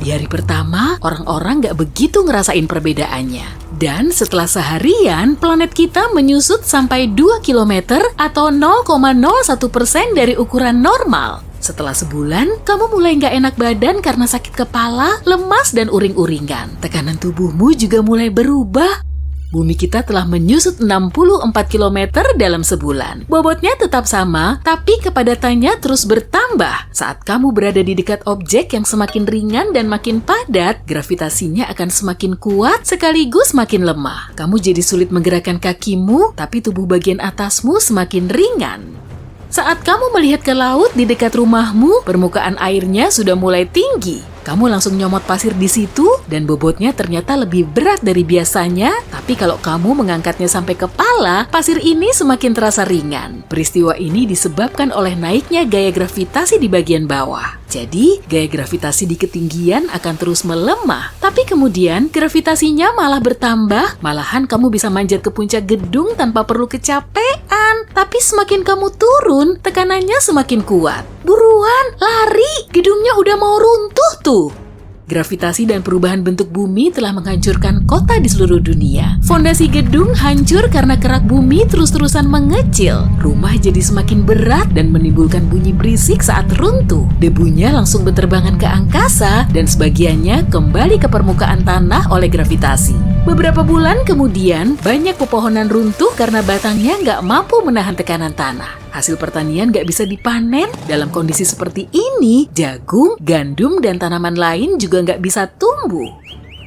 Di hari pertama, orang-orang gak begitu ngerasain perbedaannya. Dan setelah seharian, planet kita menyusut sampai 2 km atau 0,01% dari ukuran normal. Setelah sebulan, kamu mulai nggak enak badan karena sakit kepala, lemas, dan uring-uringan. Tekanan tubuhmu juga mulai berubah. Bumi kita telah menyusut 64 km dalam sebulan. Bobotnya tetap sama, tapi kepadatannya terus bertambah. Saat kamu berada di dekat objek yang semakin ringan dan makin padat, gravitasinya akan semakin kuat sekaligus makin lemah. Kamu jadi sulit menggerakkan kakimu, tapi tubuh bagian atasmu semakin ringan. Saat kamu melihat ke laut di dekat rumahmu, permukaan airnya sudah mulai tinggi. Kamu langsung nyomot pasir di situ dan bobotnya ternyata lebih berat dari biasanya, tapi kalau kamu mengangkatnya sampai kepala, pasir ini semakin terasa ringan. Peristiwa ini disebabkan oleh naiknya gaya gravitasi di bagian bawah. Jadi, gaya gravitasi di ketinggian akan terus melemah, tapi kemudian gravitasinya malah bertambah, malahan kamu bisa manjat ke puncak gedung tanpa perlu kecapean. Tapi semakin kamu turun, tekanannya semakin kuat. Buruan, lari! Gedungnya udah mau runtuh tuh. Gravitasi dan perubahan bentuk bumi telah menghancurkan kota di seluruh dunia. Fondasi gedung hancur karena kerak bumi terus-terusan mengecil. Rumah jadi semakin berat dan menimbulkan bunyi berisik saat runtuh. Debunya langsung berterbangan ke angkasa dan sebagiannya kembali ke permukaan tanah oleh gravitasi. Beberapa bulan kemudian, banyak pepohonan runtuh karena batangnya nggak mampu menahan tekanan tanah. Hasil pertanian nggak bisa dipanen. Dalam kondisi seperti ini, jagung, gandum, dan tanaman lain juga nggak bisa tumbuh.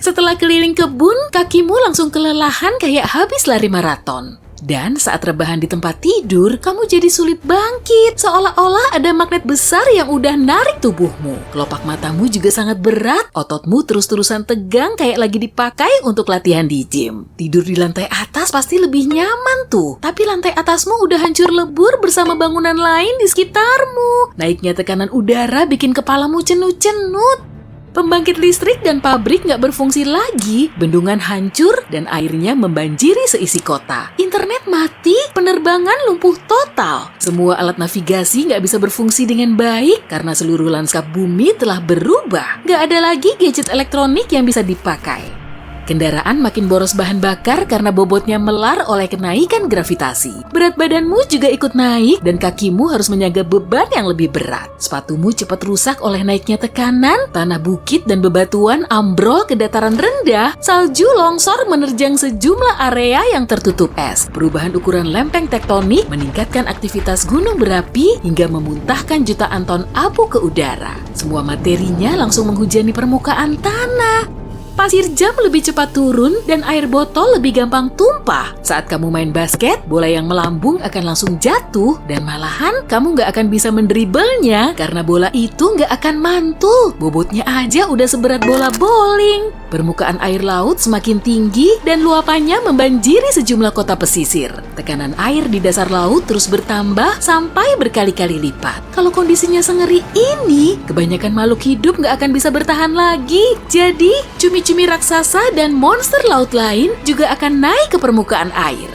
Setelah keliling kebun, kakimu langsung kelelahan kayak habis lari maraton. Dan saat rebahan di tempat tidur, kamu jadi sulit bangkit. Seolah-olah ada magnet besar yang udah narik tubuhmu. Kelopak matamu juga sangat berat. Ototmu terus-terusan tegang kayak lagi dipakai untuk latihan di gym. Tidur di lantai atas pasti lebih nyaman tuh. Tapi lantai atasmu udah hancur lebur bersama bangunan lain di sekitarmu. Naiknya tekanan udara bikin kepalamu cenut-cenut. Pembangkit listrik dan pabrik nggak berfungsi lagi, bendungan hancur, dan airnya membanjiri seisi kota. Internet mati, penerbangan lumpuh total. Semua alat navigasi nggak bisa berfungsi dengan baik karena seluruh lanskap bumi telah berubah. Nggak ada lagi gadget elektronik yang bisa dipakai. Kendaraan makin boros bahan bakar karena bobotnya melar oleh kenaikan gravitasi. Berat badanmu juga ikut naik dan kakimu harus menyangga beban yang lebih berat. Sepatumu cepat rusak oleh naiknya tekanan, tanah bukit dan bebatuan ambrol ke dataran rendah, salju longsor menerjang sejumlah area yang tertutup es. Perubahan ukuran lempeng tektonik meningkatkan aktivitas gunung berapi hingga memuntahkan jutaan ton abu ke udara. Semua materinya langsung menghujani permukaan tanah. Pasir jam lebih cepat turun dan air botol lebih gampang tumpah. Saat kamu main basket, bola yang melambung akan langsung jatuh dan malahan kamu nggak akan bisa mendribelnya karena bola itu nggak akan mantul. Bobotnya aja udah seberat bola bowling. Permukaan air laut semakin tinggi dan luapannya membanjiri sejumlah kota pesisir. Tekanan air di dasar laut terus bertambah sampai berkali-kali lipat. Kalau kondisinya sengeri ini, kebanyakan makhluk hidup nggak akan bisa bertahan lagi. Jadi, cumi-cumi raksasa dan monster laut lain juga akan naik ke permukaan air.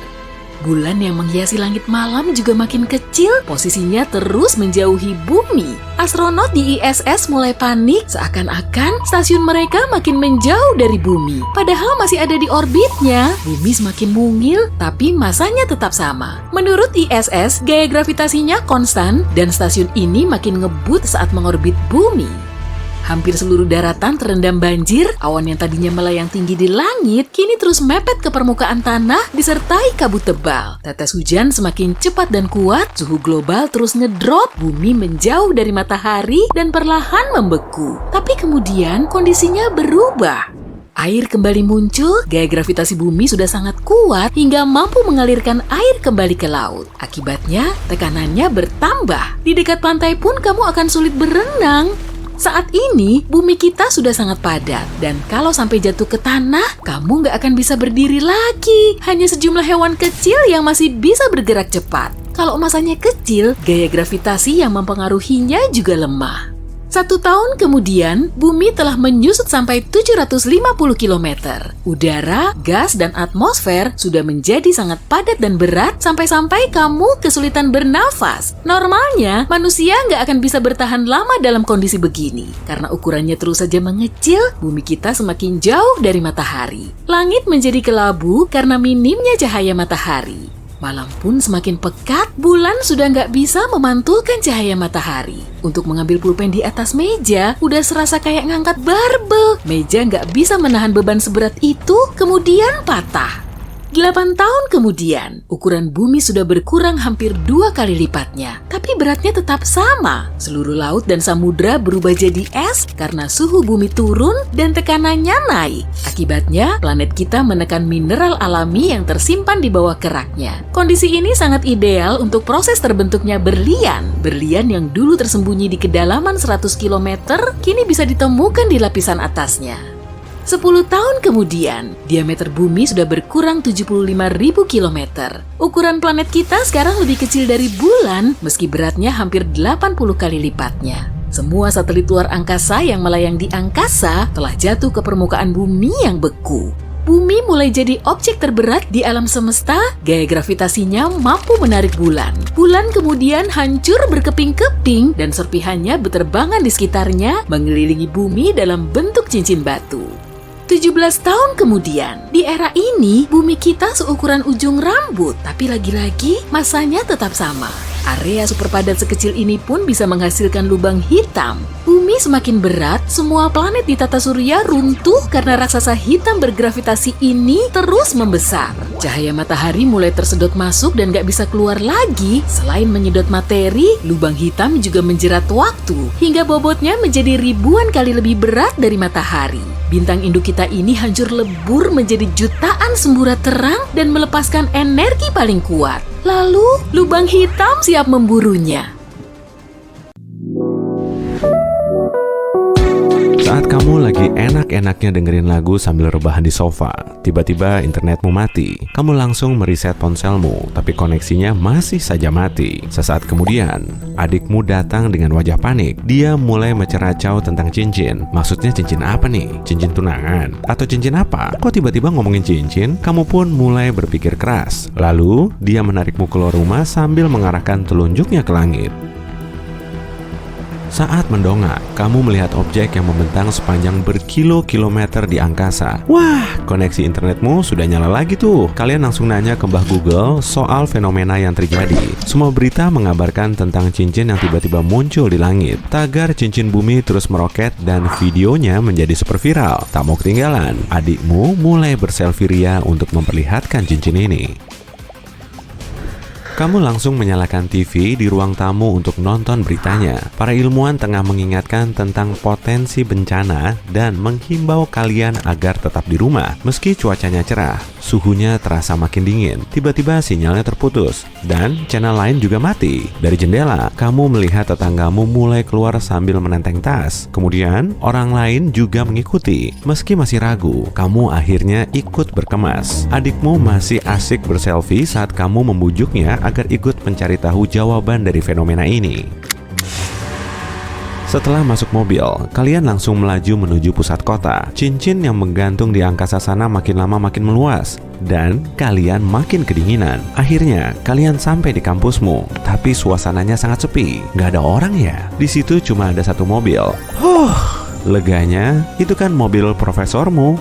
Bulan yang menghiasi langit malam juga makin kecil, posisinya terus menjauhi bumi. Astronot di ISS mulai panik seakan-akan stasiun mereka makin menjauh dari bumi. Padahal masih ada di orbitnya, bumi semakin mungil tapi masanya tetap sama. Menurut ISS, gaya gravitasinya konstan dan stasiun ini makin ngebut saat mengorbit bumi. Hampir seluruh daratan terendam banjir, awan yang tadinya melayang tinggi di langit, kini terus mepet ke permukaan tanah disertai kabut tebal. Tetes hujan semakin cepat dan kuat, suhu global terus ngedrop, bumi menjauh dari matahari dan perlahan membeku. Tapi kemudian kondisinya berubah. Air kembali muncul, gaya gravitasi bumi sudah sangat kuat hingga mampu mengalirkan air kembali ke laut. Akibatnya, tekanannya bertambah. Di dekat pantai pun kamu akan sulit berenang. Saat ini, bumi kita sudah sangat padat, dan kalau sampai jatuh ke tanah, kamu nggak akan bisa berdiri lagi. Hanya sejumlah hewan kecil yang masih bisa bergerak cepat. Kalau masanya kecil, gaya gravitasi yang mempengaruhinya juga lemah. 1 tahun kemudian, bumi telah menyusut sampai 750 km. Udara, gas, dan atmosfer sudah menjadi sangat padat dan berat sampai-sampai kamu kesulitan bernafas. Normalnya, manusia nggak akan bisa bertahan lama dalam kondisi begini. Karena ukurannya terus saja mengecil, bumi kita semakin jauh dari matahari. Langit menjadi kelabu karena minimnya cahaya matahari. Malam pun semakin pekat, bulan sudah nggak bisa memantulkan cahaya matahari. Untuk mengambil pulpen di atas meja, udah serasa kayak ngangkat barbel. Meja nggak bisa menahan beban seberat itu, kemudian patah. 8 tahun kemudian, ukuran bumi sudah berkurang hampir 2 kali lipatnya. Tapi beratnya tetap sama. Seluruh laut dan samudra berubah jadi es karena suhu bumi turun dan tekanannya naik. Akibatnya, planet kita menekan mineral alami yang tersimpan di bawah keraknya. Kondisi ini sangat ideal untuk proses terbentuknya berlian. Berlian yang dulu tersembunyi di kedalaman 100 km, kini bisa ditemukan di lapisan atasnya. 10 tahun kemudian, diameter bumi sudah berkurang 75.000 km. Ukuran planet kita sekarang lebih kecil dari bulan, meski beratnya hampir 80 kali lipatnya. Semua satelit luar angkasa yang melayang di angkasa telah jatuh ke permukaan bumi yang beku. Bumi mulai jadi objek terberat di alam semesta, gaya gravitasinya mampu menarik bulan. Bulan kemudian hancur berkeping-keping dan serpihannya berterbangan di sekitarnya, mengelilingi bumi dalam bentuk cincin batu. 17 tahun kemudian, di era ini bumi kita seukuran ujung rambut, tapi lagi-lagi masanya tetap sama. Area super padat sekecil ini pun bisa menghasilkan lubang hitam. Bumi semakin berat, semua planet di tata surya runtuh karena raksasa hitam bergravitasi ini terus membesar. Cahaya matahari mulai tersedot masuk dan gak bisa keluar lagi. Selain menyedot materi, lubang hitam juga menjerat waktu, hingga bobotnya menjadi ribuan kali lebih berat dari matahari. Bintang induk kita ini hancur lebur menjadi jutaan semburat terang dan melepaskan energi paling kuat. Lalu, lubang hitam siap memburunya. Saat kamu lagi enak-enaknya dengerin lagu sambil rebahan di sofa, tiba-tiba internetmu mati. Kamu langsung mereset ponselmu, tapi koneksinya masih saja mati. Sesaat kemudian, adikmu datang dengan wajah panik. Dia mulai menceracau tentang cincin. Maksudnya cincin apa nih? Cincin tunangan? Atau cincin apa? Kok tiba-tiba ngomongin cincin? Kamu pun mulai berpikir keras. Lalu, dia menarikmu keluar rumah sambil mengarahkan telunjuknya ke langit. Saat mendongak, kamu melihat objek yang membentang sepanjang berkilo-kilometer di angkasa. Wah, koneksi internetmu sudah nyala lagi tuh. Kalian langsung nanya ke Mbah Google soal fenomena yang terjadi. Semua berita mengabarkan tentang cincin yang tiba-tiba muncul di langit. Tagar cincin bumi terus meroket dan videonya menjadi super viral. Tak mau ketinggalan, adikmu mulai berselfie ria untuk memperlihatkan cincin ini. Kamu langsung menyalakan TV di ruang tamu untuk nonton beritanya. Para ilmuwan tengah mengingatkan tentang potensi bencana dan menghimbau kalian agar tetap di rumah. Meski cuacanya cerah, suhunya terasa makin dingin. Tiba-tiba sinyalnya terputus dan channel lain juga mati. Dari jendela, kamu melihat tetanggamu mulai keluar sambil menenteng tas. Kemudian, orang lain juga mengikuti. Meski masih ragu, kamu akhirnya ikut berkemas. Adikmu masih asik berselfie saat kamu membujuknya agar ikut mencari tahu jawaban dari fenomena ini. Setelah masuk mobil, kalian langsung melaju menuju pusat kota. Cincin yang menggantung di angkasa sana makin lama makin meluas, dan kalian makin kedinginan. Akhirnya, kalian sampai di kampusmu, tapi suasananya sangat sepi. Nggak ada orang ya? Di situ cuma ada satu mobil. Leganya, itu kan mobil profesormu.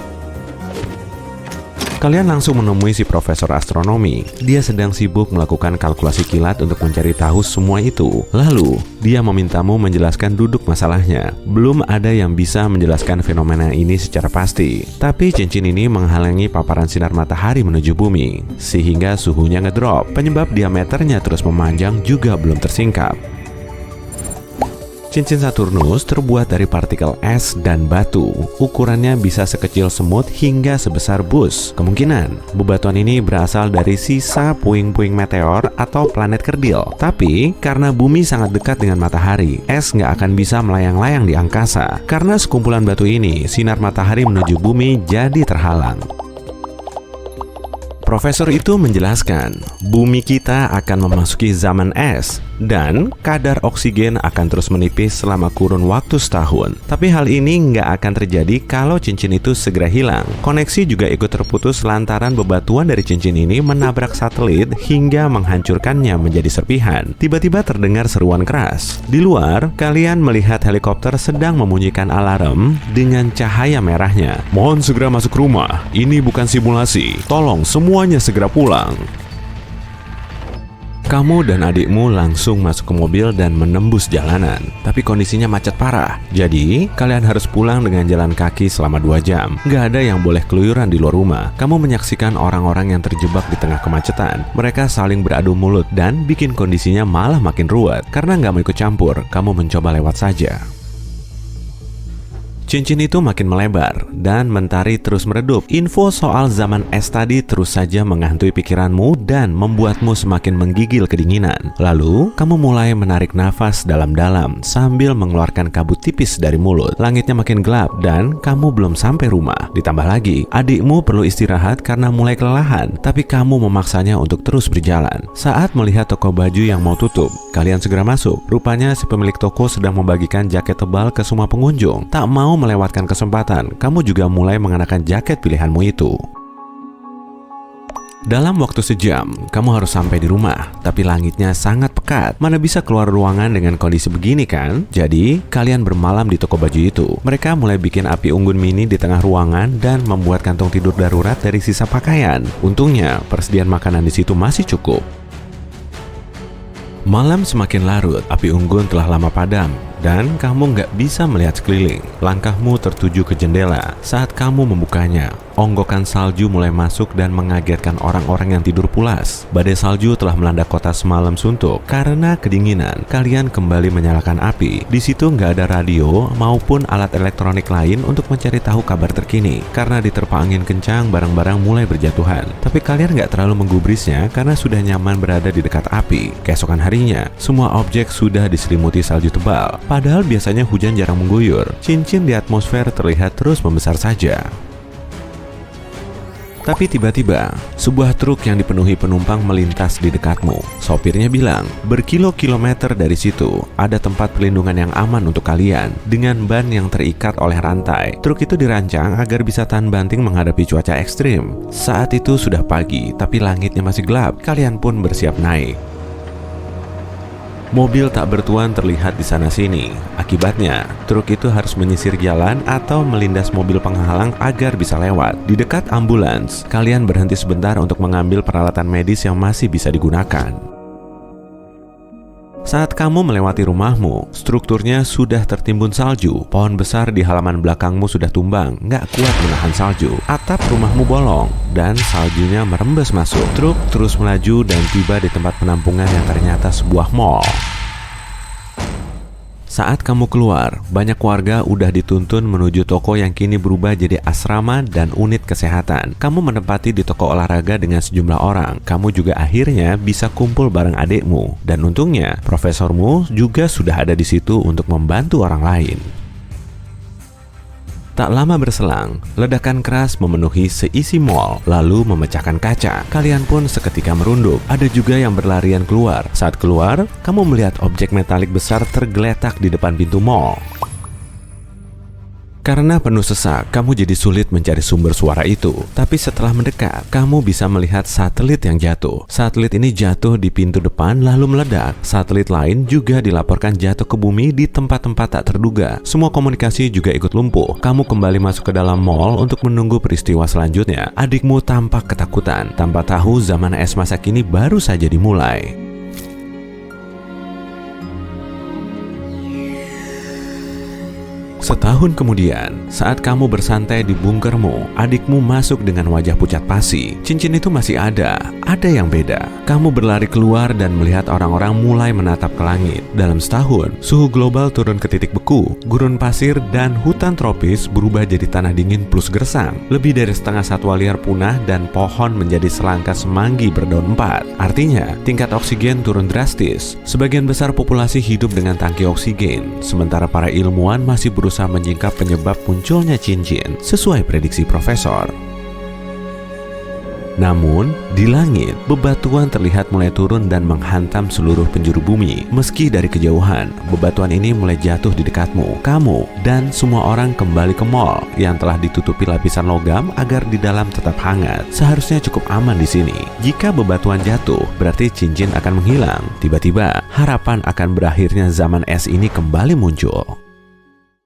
Kalian langsung menemui si profesor astronomi. Dia sedang sibuk melakukan kalkulasi kilat untuk mencari tahu semua itu. Lalu, dia memintamu menjelaskan duduk masalahnya. Belum ada yang bisa menjelaskan fenomena ini secara pasti. Tapi cincin ini menghalangi paparan sinar matahari menuju bumi, sehingga suhunya ngedrop. Penyebab diameternya terus memanjang juga belum tersingkap. Cincin Saturnus terbuat dari partikel es dan batu. Ukurannya bisa sekecil semut hingga sebesar bus. Kemungkinan bebatuan ini berasal dari sisa puing-puing meteor atau planet kerdil. Tapi karena bumi sangat dekat dengan matahari, es nggak akan bisa melayang-layang di angkasa. Karena sekumpulan batu ini, sinar matahari menuju bumi jadi terhalang. Profesor itu menjelaskan, bumi kita akan memasuki zaman es dan kadar oksigen akan terus menipis selama kurun waktu setahun. Tapi hal ini nggak akan terjadi kalau cincin itu segera hilang. Koneksi juga ikut terputus lantaran bebatuan dari cincin ini menabrak satelit hingga menghancurkannya menjadi serpihan. Tiba-tiba terdengar seruan keras. Di luar, kalian melihat helikopter sedang membunyikan alarm dengan cahaya merahnya. Mohon segera masuk rumah, ini bukan simulasi. Tolong semuanya segera pulang. Kamu dan adikmu langsung masuk ke mobil dan menembus jalanan. Tapi kondisinya macet parah. Jadi, kalian harus pulang dengan jalan kaki selama 2 jam. Gak ada yang boleh keluyuran di luar rumah. Kamu menyaksikan orang-orang yang terjebak di tengah kemacetan. Mereka saling beradu mulut dan bikin kondisinya malah makin ruwet. Karena gak mau ikut campur, kamu mencoba lewat saja. Cincin itu makin melebar dan mentari terus meredup. Info soal zaman es tadi terus saja menghantui pikiranmu dan membuatmu semakin menggigil kedinginan. Lalu, kamu mulai menarik nafas dalam-dalam sambil mengeluarkan kabut tipis dari mulut. Langitnya makin gelap dan kamu belum sampai rumah. Ditambah lagi, adikmu perlu istirahat karena mulai kelelahan, tapi kamu memaksanya untuk terus berjalan. Saat melihat toko baju yang mau tutup, kalian segera masuk. Rupanya si pemilik toko sedang membagikan jaket tebal ke semua pengunjung. Tak mau melewatkan kesempatan, kamu juga mulai mengenakan jaket pilihanmu itu. Dalam waktu sejam, kamu harus sampai di rumah, tapi langitnya sangat pekat. Mana bisa keluar ruangan dengan kondisi begini kan? Jadi, kalian bermalam di toko baju itu. Mereka mulai bikin api unggun mini di tengah ruangan dan membuat kantong tidur darurat dari sisa pakaian. Untungnya, persediaan makanan di situ masih cukup. Malam semakin larut, api unggun telah lama padam, dan kamu nggak bisa melihat sekeliling. Langkahmu tertuju ke jendela. Saat kamu membukanya, onggokan salju mulai masuk dan mengagetkan orang-orang yang tidur pulas. Badai salju telah melanda kota semalam suntuk. Karena kedinginan, kalian kembali menyalakan api. Di situ nggak ada radio maupun alat elektronik lain untuk mencari tahu kabar terkini. Karena diterpa angin kencang, barang-barang mulai berjatuhan. Tapi kalian nggak terlalu menggubrisnya karena sudah nyaman berada di dekat api. Keesokan harinya, semua objek sudah diselimuti salju tebal. Padahal biasanya hujan jarang mengguyur, cincin di atmosfer terlihat terus membesar saja. Tapi tiba-tiba, sebuah truk yang dipenuhi penumpang melintas di dekatmu. Sopirnya bilang, berkilo-kilometer dari situ, ada tempat perlindungan yang aman untuk kalian, dengan ban yang terikat oleh rantai. Truk itu dirancang agar bisa tahan banting menghadapi cuaca ekstrim. Saat itu sudah pagi, tapi langitnya masih gelap. Kalian pun bersiap naik. Mobil tak bertuan terlihat di sana-sini. Akibatnya, truk itu harus menyisir jalan atau melindas mobil penghalang agar bisa lewat. Di dekat ambulans, kalian berhenti sebentar untuk mengambil peralatan medis yang masih bisa digunakan. Saat kamu melewati rumahmu, strukturnya sudah tertimbun salju. Pohon besar di halaman belakangmu sudah tumbang, nggak kuat menahan salju. Atap rumahmu bolong, dan saljunya merembes masuk. Truk terus melaju dan tiba di tempat penampungan yang ternyata sebuah mall. Saat kamu keluar, banyak warga udah dituntun menuju toko yang kini berubah jadi asrama dan unit kesehatan. Kamu menempati di toko olahraga dengan sejumlah orang. Kamu juga akhirnya bisa kumpul bareng adikmu. Dan untungnya, profesormu juga sudah ada di situ untuk membantu orang lain. Tak lama berselang, ledakan keras memenuhi seisi mall, lalu memecahkan kaca. Kalian pun seketika merunduk. Ada juga yang berlarian keluar. Saat keluar, kamu melihat objek metalik besar tergeletak di depan pintu mall. Karena penuh sesak, kamu jadi sulit mencari sumber suara itu. Tapi setelah mendekat, kamu bisa melihat satelit yang jatuh. Satelit ini jatuh di pintu depan lalu meledak. Satelit lain juga dilaporkan jatuh ke bumi di tempat-tempat tak terduga. Semua komunikasi juga ikut lumpuh. Kamu kembali masuk ke dalam mall untuk menunggu peristiwa selanjutnya. Adikmu tampak ketakutan, tanpa tahu zaman es masa kini baru saja dimulai. Setahun kemudian, saat kamu bersantai di bunkermu, adikmu masuk dengan wajah pucat pasi. Cincin itu masih ada yang beda. Kamu berlari keluar dan melihat orang-orang mulai menatap ke langit. Dalam setahun, suhu global turun ke titik beku. Gurun pasir dan hutan tropis berubah jadi tanah dingin plus gersang. Lebih dari setengah satwa liar punah dan pohon menjadi selangkah semanggi berdaun 4. Artinya, tingkat oksigen turun drastis. Sebagian besar populasi hidup dengan tangki oksigen, sementara para ilmuwan masih berusaha menyingkap penyebab munculnya cincin sesuai prediksi profesor. Namun, di langit, bebatuan terlihat mulai turun dan menghantam seluruh penjuru bumi. Meski dari kejauhan, bebatuan ini mulai jatuh di dekatmu. Kamu dan semua orang kembali ke mall yang telah ditutupi lapisan logam agar di dalam tetap hangat. Seharusnya cukup aman di sini. Jika bebatuan jatuh, berarti cincin akan menghilang. Tiba-tiba, harapan akan berakhirnya zaman es ini kembali muncul.